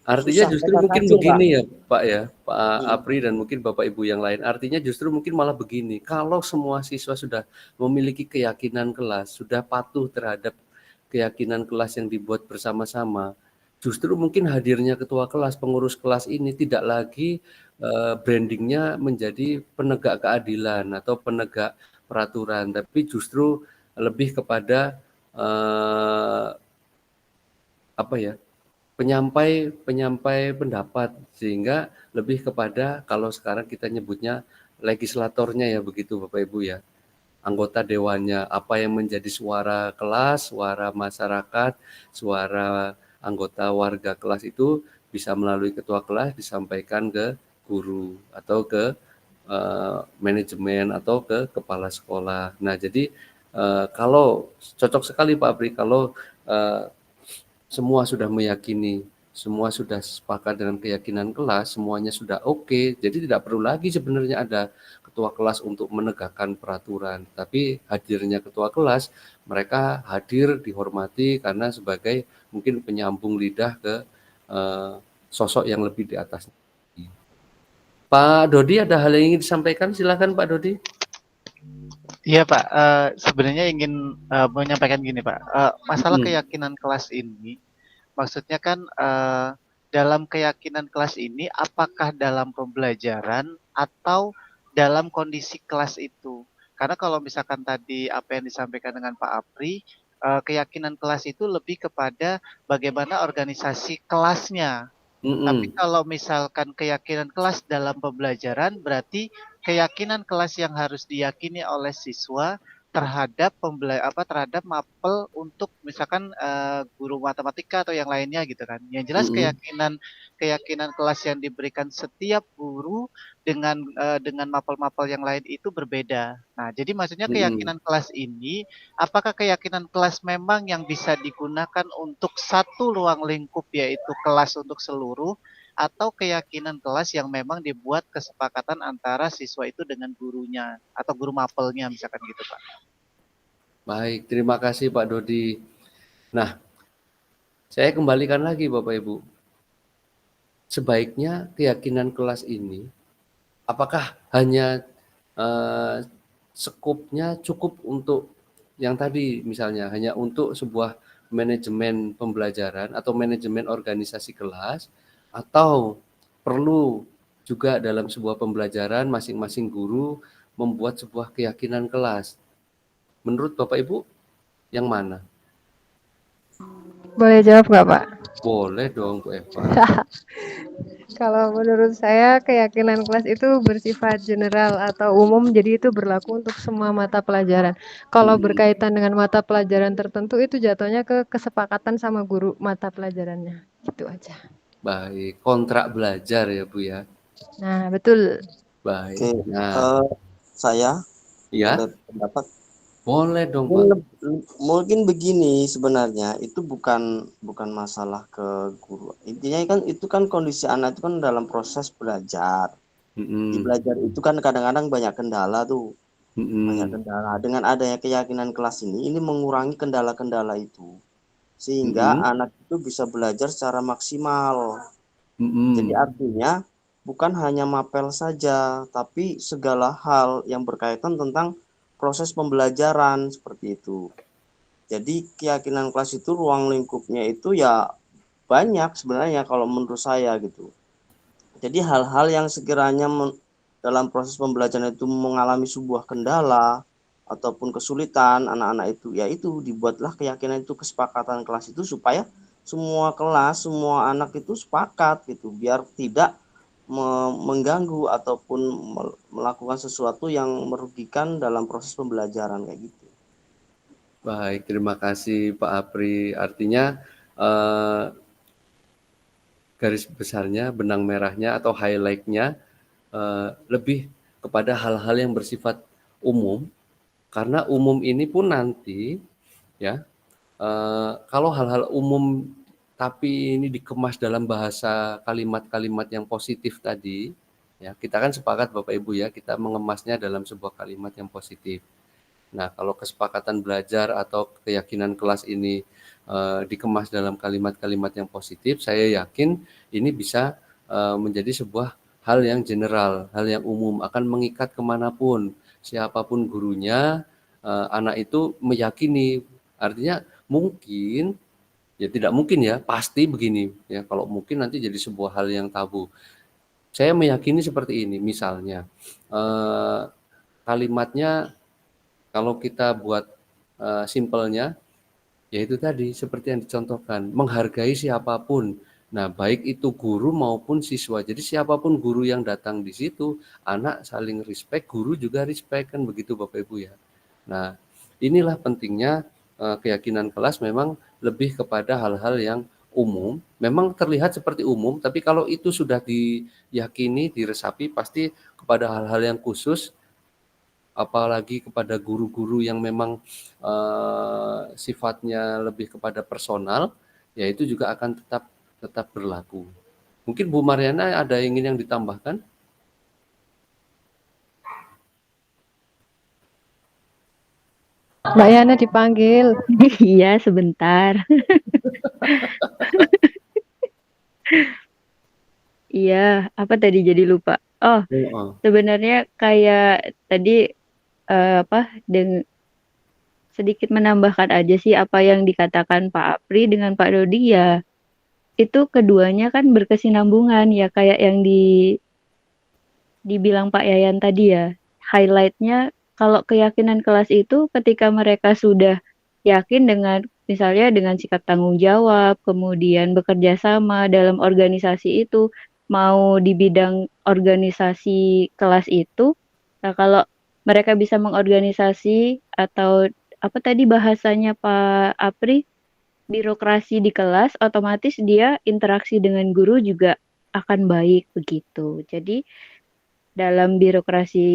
Artinya justru mungkin begini ya Pak ya, Pak Apri dan mungkin Bapak Ibu yang lain. Artinya justru mungkin malah begini, kalau semua siswa sudah memiliki keyakinan kelas, sudah patuh terhadap keyakinan kelas yang dibuat bersama-sama, justru mungkin hadirnya ketua kelas, pengurus kelas ini tidak lagi brandingnya menjadi penegak keadilan atau penegak peraturan, tapi justru lebih kepada apa ya? penyampai pendapat, sehingga lebih kepada kalau sekarang kita nyebutnya legislatornya ya begitu Bapak Ibu ya, anggota dewannya, apa yang menjadi suara kelas, suara masyarakat, suara anggota warga kelas itu bisa melalui ketua kelas disampaikan ke guru atau ke manajemen atau ke kepala sekolah. Nah jadi kalau cocok sekali Pak Apri kalau semua sudah meyakini, semua sudah sepakat dengan keyakinan kelas, semuanya sudah oke. Jadi tidak perlu lagi sebenarnya ada ketua kelas untuk menegakkan peraturan. Tapi hadirnya ketua kelas, mereka hadir dihormati karena sebagai mungkin penyambung lidah ke sosok yang lebih di atasnya. Pak Dodi ada hal yang ingin disampaikan? Silakan Pak Dodi. Iya Pak, sebenarnya ingin menyampaikan gini Pak, masalah keyakinan kelas ini, maksudnya kan dalam keyakinan kelas ini, apakah dalam pembelajaran atau dalam kondisi kelas itu? Karena kalau misalkan tadi apa yang disampaikan dengan Pak Apri, keyakinan kelas itu lebih kepada bagaimana organisasi kelasnya. Tapi kalau misalkan keyakinan kelas dalam pembelajaran, berarti keyakinan kelas yang harus diyakini oleh siswa terhadap terhadap mapel untuk misalkan guru matematika atau yang lainnya gitu kan. Yang jelas keyakinan kelas yang diberikan setiap guru dengan mapel-mapel yang lain itu berbeda. Nah, jadi maksudnya keyakinan kelas ini, apakah keyakinan kelas memang yang bisa digunakan untuk satu ruang lingkup yaitu kelas untuk seluruh, atau keyakinan kelas yang memang dibuat kesepakatan antara siswa itu dengan gurunya atau guru mapelnya misalkan gitu Pak. Baik, terima kasih Pak Dodi. Nah, saya kembalikan lagi Bapak Ibu. Sebaiknya keyakinan kelas ini, apakah hanya skupnya cukup untuk yang tadi misalnya hanya untuk sebuah manajemen pembelajaran atau manajemen organisasi kelas, atau perlu juga dalam sebuah pembelajaran masing-masing guru membuat sebuah keyakinan kelas. Menurut Bapak Ibu yang mana? Boleh jawab nggak, Pak? Boleh dong, Bu Eva. Kalau menurut saya keyakinan kelas itu bersifat general atau umum, jadi itu berlaku untuk semua mata pelajaran. Kalau berkaitan dengan mata pelajaran tertentu itu jatuhnya ke kesepakatan sama guru mata pelajarannya. Gitu aja. Baik, kontrak belajar ya Bu ya. Nah, betul. Baik. Oke, Nah, saya ya, boleh pendapat. boleh dong Pak. Mungkin begini, sebenarnya itu bukan masalah ke guru. Intinya kan itu kan kondisi anak itu kan dalam proses belajar. Di belajar itu kan kadang-kadang banyak kendala tuh. Banyak kendala. Dengan adanya keyakinan kelas ini mengurangi kendala-kendala itu. Sehingga anak itu bisa belajar secara maksimal. Jadi artinya bukan hanya mapel saja, tapi segala hal yang berkaitan tentang proses pembelajaran seperti itu. Jadi keyakinan kelas itu ruang lingkupnya itu ya banyak sebenarnya kalau menurut saya gitu. Jadi hal-hal yang sekiranya dalam proses pembelajaran itu mengalami sebuah kendala ataupun kesulitan anak-anak itu, yaitu dibuatlah keyakinan itu, kesepakatan kelas itu supaya semua kelas, semua anak itu sepakat gitu, biar tidak mengganggu ataupun melakukan sesuatu yang merugikan dalam proses pembelajaran kayak gitu. Baik, terima kasih Pak Apri. Artinya garis besarnya, benang merahnya atau highlight-nya lebih kepada hal-hal yang bersifat umum, karena umum ini pun nanti ya kalau hal-hal umum tapi ini dikemas dalam bahasa kalimat-kalimat yang positif tadi, ya kita kan sepakat Bapak Ibu ya, kita mengemasnya dalam sebuah kalimat yang positif. Nah, kalau kesepakatan belajar atau keyakinan kelas ini dikemas dalam kalimat-kalimat yang positif, saya yakin ini bisa menjadi sebuah hal yang general, hal yang umum, akan mengikat kemanapun, siapapun gurunya, anak itu meyakini. Artinya mungkin, ya tidak mungkin ya, pasti begini. Ya, kalau mungkin nanti jadi sebuah hal yang tabu. Saya meyakini seperti ini, misalnya kalimatnya kalau kita buat simpelnya, yaitu tadi seperti yang dicontohkan, menghargai siapapun. Nah, baik itu guru maupun siswa. Jadi siapapun guru yang datang di situ, anak saling respect, guru juga respect, kan begitu Bapak Ibu ya. Nah, inilah pentingnya keyakinan kelas memang lebih kepada hal-hal yang umum. Memang terlihat seperti umum, tapi kalau itu sudah diyakini, diresapi, pasti kepada hal-hal yang khusus, apalagi kepada guru-guru yang memang sifatnya lebih kepada personal, ya itu juga akan tetap berlaku. Mungkin Bu Mariana ada ingin yang ditambahkan? Mbak Yana dipanggil. Iya, sebentar. Iya, apa tadi jadi lupa. Oh, sebenarnya kayak tadi sedikit menambahkan aja sih apa yang dikatakan Pak Apri dengan Pak Dodi ya. Itu keduanya kan berkesinambungan ya, kayak yang dibilang Pak Yayan tadi ya. Highlight-nya kalau keyakinan kelas itu ketika mereka sudah yakin dengan misalnya dengan sikap tanggung jawab, kemudian bekerja sama dalam organisasi itu, mau di bidang organisasi kelas itu. Nah, kalau mereka bisa mengorganisasi atau apa tadi bahasanya Pak Apri, birokrasi di kelas, otomatis dia interaksi dengan guru juga akan baik begitu. Jadi dalam birokrasi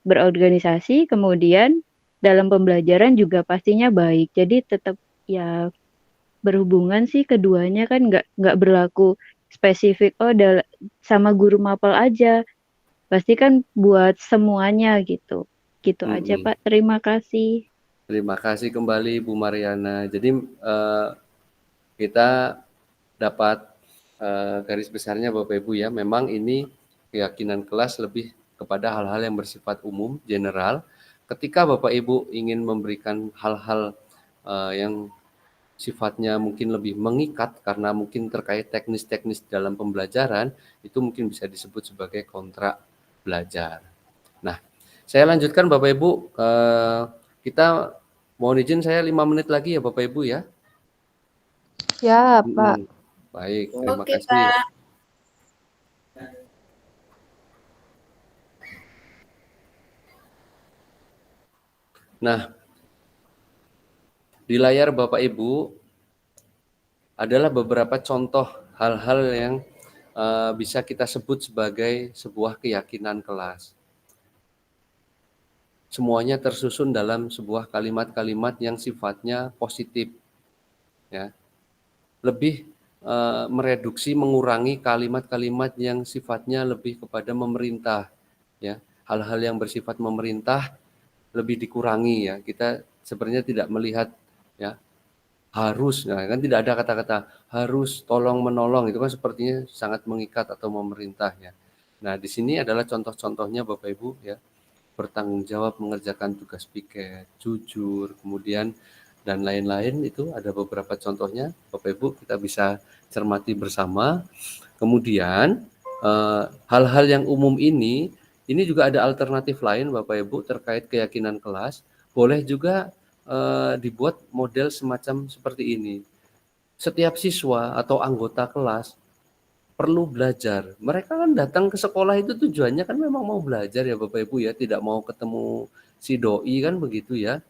berorganisasi, kemudian dalam pembelajaran juga pastinya baik. Jadi tetap ya berhubungan sih keduanya, kan nggak berlaku spesifik sama guru mapel aja. Pasti kan buat semuanya gitu. Gitu aja Pak. Terima kasih. Terima kasih kembali Bu Mariana. Jadi kita dapat garis besarnya Bapak Ibu ya, memang ini keyakinan kelas lebih kepada hal-hal yang bersifat umum, general. Ketika Bapak Ibu ingin memberikan hal-hal yang sifatnya mungkin lebih mengikat karena mungkin terkait teknis-teknis dalam pembelajaran, itu mungkin bisa disebut sebagai kontrak belajar. Nah, saya lanjutkan Bapak Ibu, Kita mohon izin saya 5 menit lagi ya Bapak Ibu ya. Ya, Pak. Baik, terima Oke, kasih. Pak. Nah, di layar Bapak Ibu adalah beberapa contoh hal-hal yang bisa kita sebut sebagai sebuah keyakinan kelas. Semuanya tersusun dalam sebuah kalimat-kalimat yang sifatnya positif, ya. Lebih mereduksi, mengurangi kalimat-kalimat yang sifatnya lebih kepada memerintah, ya. Hal-hal yang bersifat memerintah lebih dikurangi, ya. Kita sebenarnya tidak melihat, ya, harus, nah kan tidak ada kata-kata harus, tolong menolong, itu kan sepertinya sangat mengikat atau memerintah, ya. Nah, di sini adalah contoh-contohnya Bapak Ibu, ya. Bertanggung jawab mengerjakan tugas piket, jujur, kemudian dan lain-lain, itu ada beberapa contohnya. Bapak Ibu kita bisa cermati bersama. Kemudian hal-hal yang umum ini juga ada alternatif lain Bapak Ibu terkait keyakinan kelas. Boleh juga dibuat model semacam seperti ini. Setiap siswa atau anggota kelas perlu belajar. Mereka kan datang ke sekolah itu tujuannya kan memang mau belajar ya Bapak Ibu ya, tidak mau ketemu si doi kan begitu ya.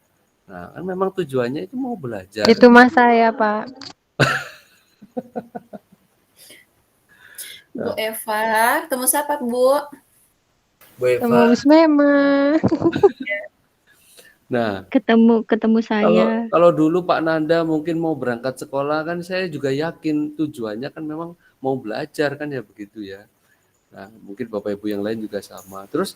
Nah, kan memang tujuannya itu mau belajar. Itu Mas saya, Pak. Bu Eva, ketemu siapa, Bu? Bu Temu Eva. Miss Mema. Nah, ketemu saya. kalau dulu Pak Nanda mungkin mau berangkat sekolah kan saya juga yakin tujuannya kan memang mau belajar kan ya begitu ya. Nah, mungkin Bapak Ibu yang lain juga sama. Terus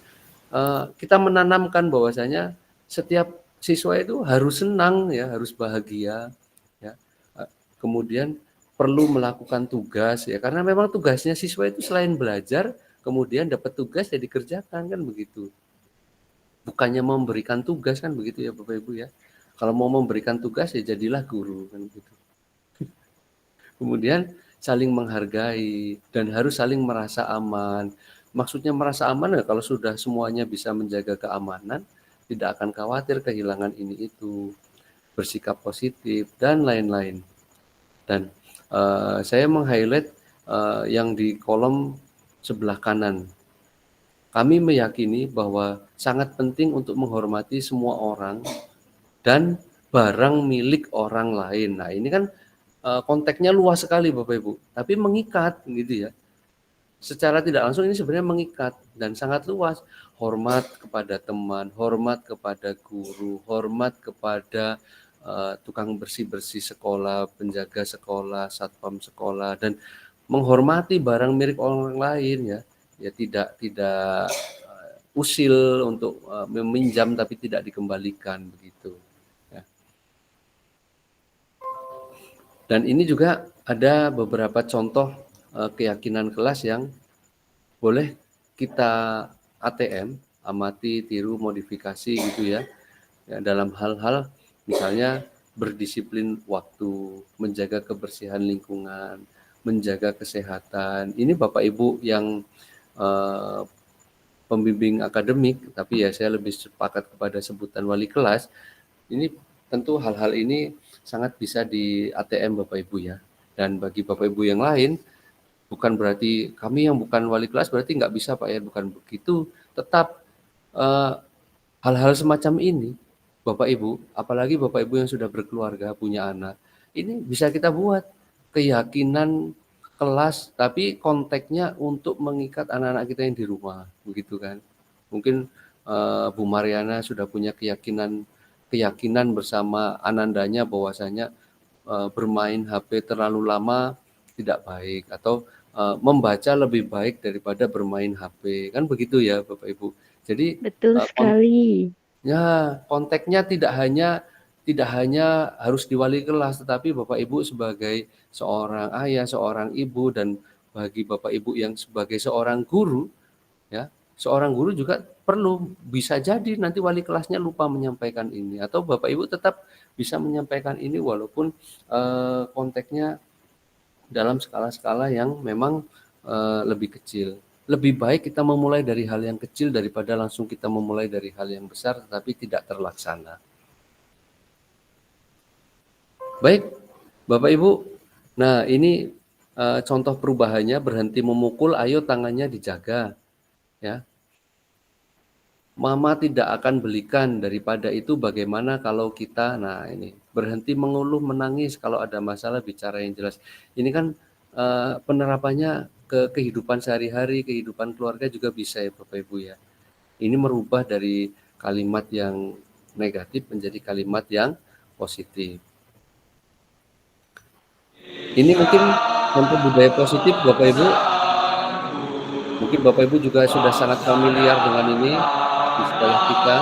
kita menanamkan bahwasanya setiap siswa itu harus senang ya, harus bahagia ya. Kemudian perlu melakukan tugas ya, karena memang tugasnya siswa itu selain belajar, kemudian dapat tugas ya dikerjakan kan begitu. Bukannya memberikan tugas kan begitu ya Bapak Ibu ya. Kalau mau memberikan tugas ya jadilah guru kan begitu. Kemudian saling menghargai dan harus saling merasa aman. Maksudnya merasa aman ya kalau sudah semuanya bisa menjaga keamanan, tidak akan khawatir kehilangan ini itu, bersikap positif dan lain-lain. Dan saya meng-highlight yang di kolom sebelah kanan. Kami meyakini bahwa sangat penting untuk menghormati semua orang dan barang milik orang lain. Nah, ini kan konteksnya luas sekali Bapak Ibu, tapi mengikat gitu ya. Secara tidak langsung ini sebenarnya mengikat dan sangat luas. Hormat kepada teman, hormat kepada guru, hormat kepada tukang bersih-bersih sekolah, penjaga sekolah, satpam sekolah, dan menghormati barang milik orang lain ya. Ya tidak usil untuk meminjam tapi tidak dikembalikan begitu. Ya. Dan ini juga ada beberapa contoh keyakinan kelas yang boleh kita ATM, amati, tiru, modifikasi gitu ya. Ya dalam hal-hal misalnya berdisiplin waktu, menjaga kebersihan lingkungan, menjaga kesehatan. Ini Bapak Ibu yang pembimbing akademik, tapi ya saya lebih sepakat kepada sebutan wali kelas. Ini tentu hal-hal ini sangat bisa di ATM Bapak Ibu ya. Dan bagi Bapak Ibu yang lain, bukan berarti kami yang bukan wali kelas berarti nggak bisa Pak ya, bukan begitu. Tetap hal-hal semacam ini, Bapak Ibu, apalagi Bapak Ibu yang sudah berkeluarga, punya anak, ini bisa kita buat keyakinan kelas, tapi konteksnya untuk mengikat anak-anak kita yang di rumah, begitu kan. Mungkin Bu Mariana sudah punya keyakinan bersama anandanya bahwasanya bermain HP terlalu lama tidak baik, atau membaca lebih baik daripada bermain HP, kan begitu ya Bapak Ibu. Jadi betul sekali. Ya, konteksnya tidak hanya harus di wali kelas, tetapi Bapak Ibu sebagai seorang ayah, seorang ibu, dan bagi Bapak Ibu yang sebagai seorang guru, ya, seorang guru juga perlu, bisa jadi nanti wali kelasnya lupa menyampaikan ini, atau Bapak Ibu tetap bisa menyampaikan ini walaupun konteksnya dalam skala-skala yang memang lebih kecil. Lebih baik kita memulai dari hal yang kecil daripada langsung kita memulai dari hal yang besar tetapi tidak terlaksana. Baik, Bapak Ibu. Nah, ini contoh perubahannya, berhenti memukul, ayo tangannya dijaga. Ya. Mama tidak akan belikan, daripada itu bagaimana kalau kita, nah ini, berhenti mengeluh menangis, kalau ada masalah bicara yang jelas. Ini kan penerapannya ke kehidupan sehari-hari, kehidupan keluarga juga bisa ya Bapak Ibu ya. Ini merubah dari kalimat yang negatif menjadi kalimat yang positif. Ini mungkin contoh budaya positif Bapak Ibu. Mungkin Bapak Ibu juga sudah sangat familiar dengan ini di sekolah kita.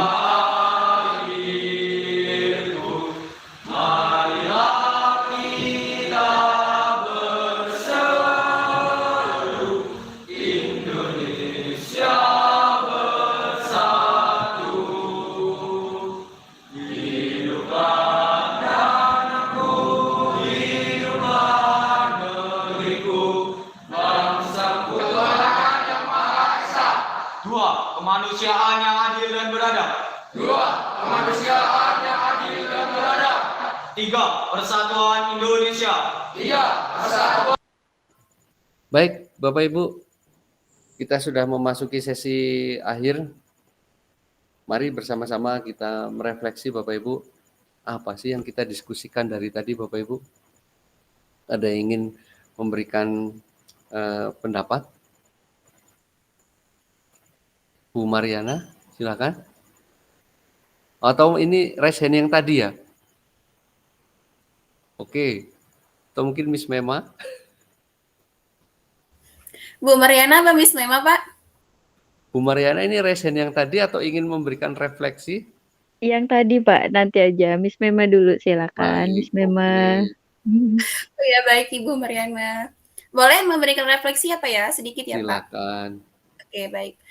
Kemanusiaan yang adil dan beradab. 2. Kemanusiaan yang adil dan beradab. 3. Persatuan Indonesia. 3. Persatuan. Baik, Bapak Ibu, kita sudah memasuki sesi akhir. Mari bersama-sama kita merefleksi Bapak Ibu, apa sih yang kita diskusikan dari tadi Bapak Ibu? Ada yang ingin memberikan pendapat? Bu Mariana, silakan. Atau ini raise hand yang tadi ya? Oke. Atau mungkin Miss Mema? Bu Mariana apa Miss Mema, Pak? Bu Mariana ini raise hand yang tadi atau ingin memberikan refleksi? Yang tadi Pak, nanti aja. Miss Mema dulu, silakan. Baik, Miss Mema. Oh ya, baik Ibu Mariana. Boleh memberikan refleksi apa ya? Sedikit ya Pak? Silakan. Oke, baik.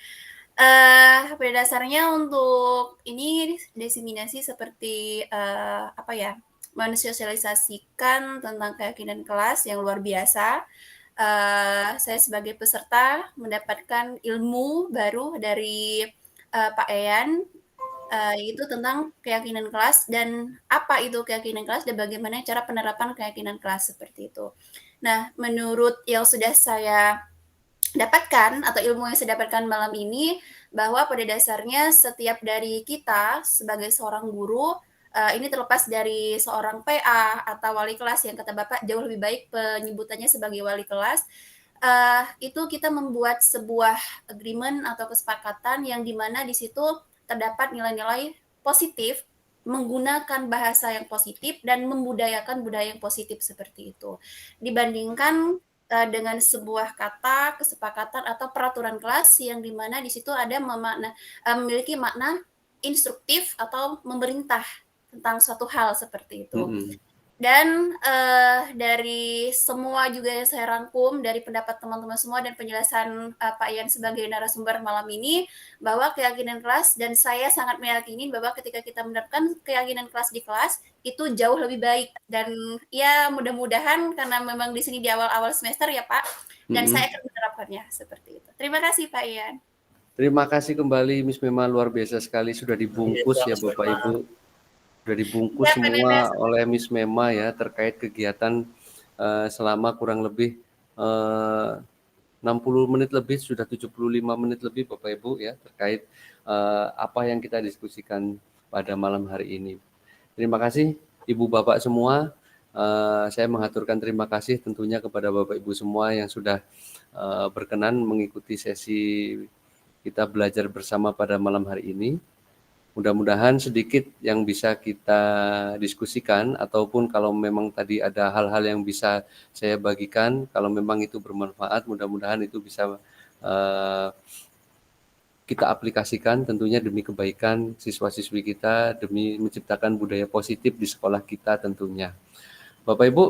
Pada dasarnya untuk ini diseminasi seperti apa ya, mensosialisasikan tentang keyakinan kelas yang luar biasa. Saya sebagai peserta mendapatkan ilmu baru dari Pak Eyan, itu tentang keyakinan kelas dan apa itu keyakinan kelas dan bagaimana cara penerapan keyakinan kelas seperti itu. Nah, menurut yang sudah saya dapatkan atau ilmu yang saya dapatkan malam ini, bahwa pada dasarnya setiap dari kita sebagai seorang guru, ini terlepas dari seorang PA atau wali kelas yang kata Bapak jauh lebih baik penyebutannya sebagai wali kelas, itu kita membuat sebuah agreement atau kesepakatan yang dimana di situ terdapat nilai-nilai positif, menggunakan bahasa yang positif dan membudayakan budaya yang positif seperti itu. Dibandingkan dengan sebuah kata, kesepakatan atau peraturan kelas yang dimana di situ ada memiliki makna instruktif atau memerintah tentang suatu hal seperti itu. Dan dari semua juga yang saya rangkum dari pendapat teman-teman semua dan penjelasan Pak Ian sebagai narasumber malam ini, bahwa keyakinan kelas dan saya sangat meyakini bahwa ketika kita menerapkan keyakinan kelas di kelas itu jauh lebih baik dan ya mudah-mudahan karena memang di sini di awal-awal semester ya Pak dan saya akan menerapkannya seperti itu. Terima kasih Pak Ian. Terima kasih kembali Miss Mema, luar biasa sekali sudah dibungkus ya Bapak Ibu. Sudah dibungkus semua oleh Miss Mema ya terkait kegiatan selama kurang lebih 60 menit lebih, sudah 75 menit lebih Bapak Ibu ya terkait apa yang kita diskusikan pada malam hari ini. Terima kasih Ibu Bapak semua. Saya mengaturkan terima kasih tentunya kepada Bapak Ibu semua yang sudah berkenan mengikuti sesi kita belajar bersama pada malam hari ini. Mudah-mudahan sedikit yang bisa kita diskusikan ataupun kalau memang tadi ada hal-hal yang bisa saya bagikan, kalau memang itu bermanfaat, mudah-mudahan itu bisa kita aplikasikan tentunya demi kebaikan siswa-siswi kita, demi menciptakan budaya positif di sekolah kita tentunya. Bapak Ibu,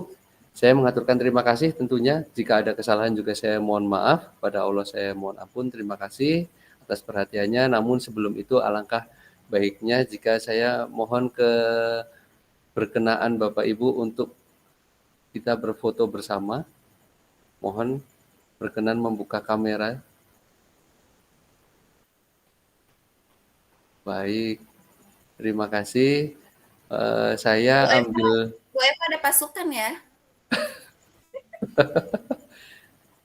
saya mengaturkan terima kasih tentunya. Jika ada kesalahan juga saya mohon maaf, pada Allah saya mohon ampun. Terima kasih atas perhatiannya. Namun sebelum itu alangkah baiknya jika saya mohon berkenaan Bapak Ibu untuk kita berfoto bersama. Mohon berkenan membuka kamera. Baik, terima kasih. Saya ambil Bu Eva ada pasukan ya?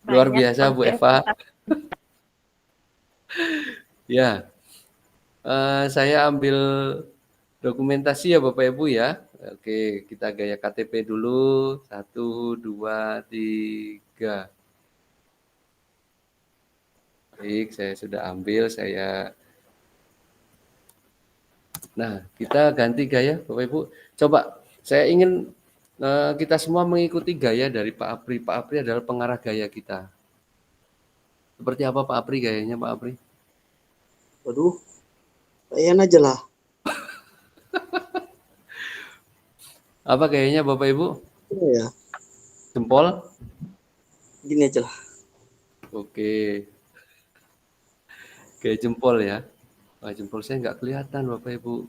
Luar Banyak biasa Bu Eva. Ya, saya ambil dokumentasi ya Bapak Ibu ya. Oke, kita gaya KTP dulu. 1, 2, 3. Baik, saya sudah ambil. Nah, kita ganti gaya Bapak Ibu. Coba, saya ingin kita semua mengikuti gaya dari Pak Apri. Pak Apri adalah pengarah gaya kita. Seperti apa Pak Apri gayanya Pak Apri? Waduh, kayaknya aja lah. Apa gayanya Bapak Ibu? Ya, Jempol? gini aja lah. Oke. Kayak jempol ya. Wah, jempol saya nggak kelihatan Bapak Ibu.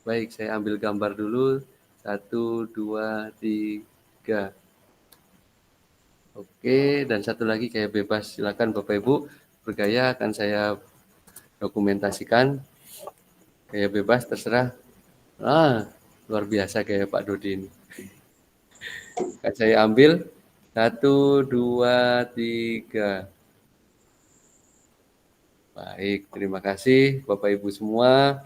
Baik, saya ambil gambar dulu. 1, 2, 3. Oke, dan satu lagi kayak bebas. Silakan Bapak Ibu bergaya, akan saya dokumentasikan. Kayak bebas terserah. Luar biasa kayak Pak Dodi ini. Akan saya ambil. 1, 2, 3. Baik, terima kasih Bapak Ibu semua.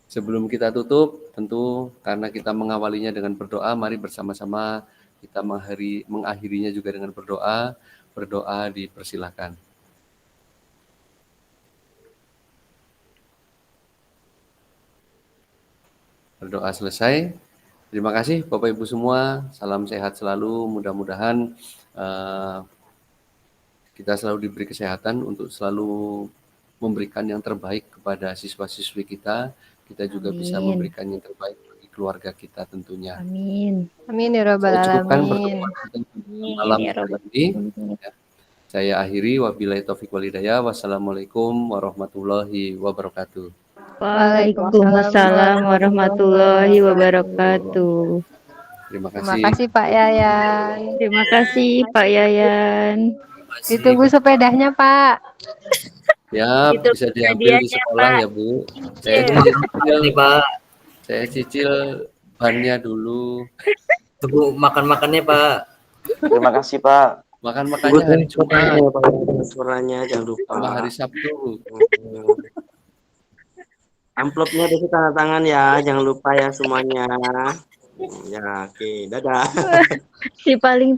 Sebelum kita tutup, tentu karena kita mengawalinya dengan berdoa, mari bersama-sama kita mengakhirinya juga dengan berdoa. Berdoa dipersilakan. Berdoa selesai. Terima kasih Bapak Ibu semua. Salam sehat selalu. Mudah-mudahan kita selalu diberi kesehatan untuk selalu memberikan yang terbaik kepada siswa-siswi kita. Kita juga bisa memberikan yang terbaik bagi keluarga kita tentunya. Amin. Amin ya Rabbal Saya cukupkan Alamin. pertemuan kita malam hari ini. Ya. Saya akhiri, wabillahi taufiq wal hidayah. Wassalamualaikum warahmatullahi wabarakatuh. Waalaikumsalam warahmatullahi wabarakatuh. Terima Terima kasih. kasih Pak Yayan. Terima kasih Pak Yayan. Ditunggu sepedanya Pak. Ya, Itu bisa diambil di hadiahnya, sekolah Pak. ya Bu. Saya cicil nih Pak. Saya cicil bannya dulu. Tunggu makan-makannya Pak. Terima kasih Pak. Makan-makannya hari Jumat. Suaranya jangan lupa. Sama hari Sabtu. Amplopnya dikasih tanda tangan ya, jangan lupa ya semuanya. Ya, oke, dadah. Si paling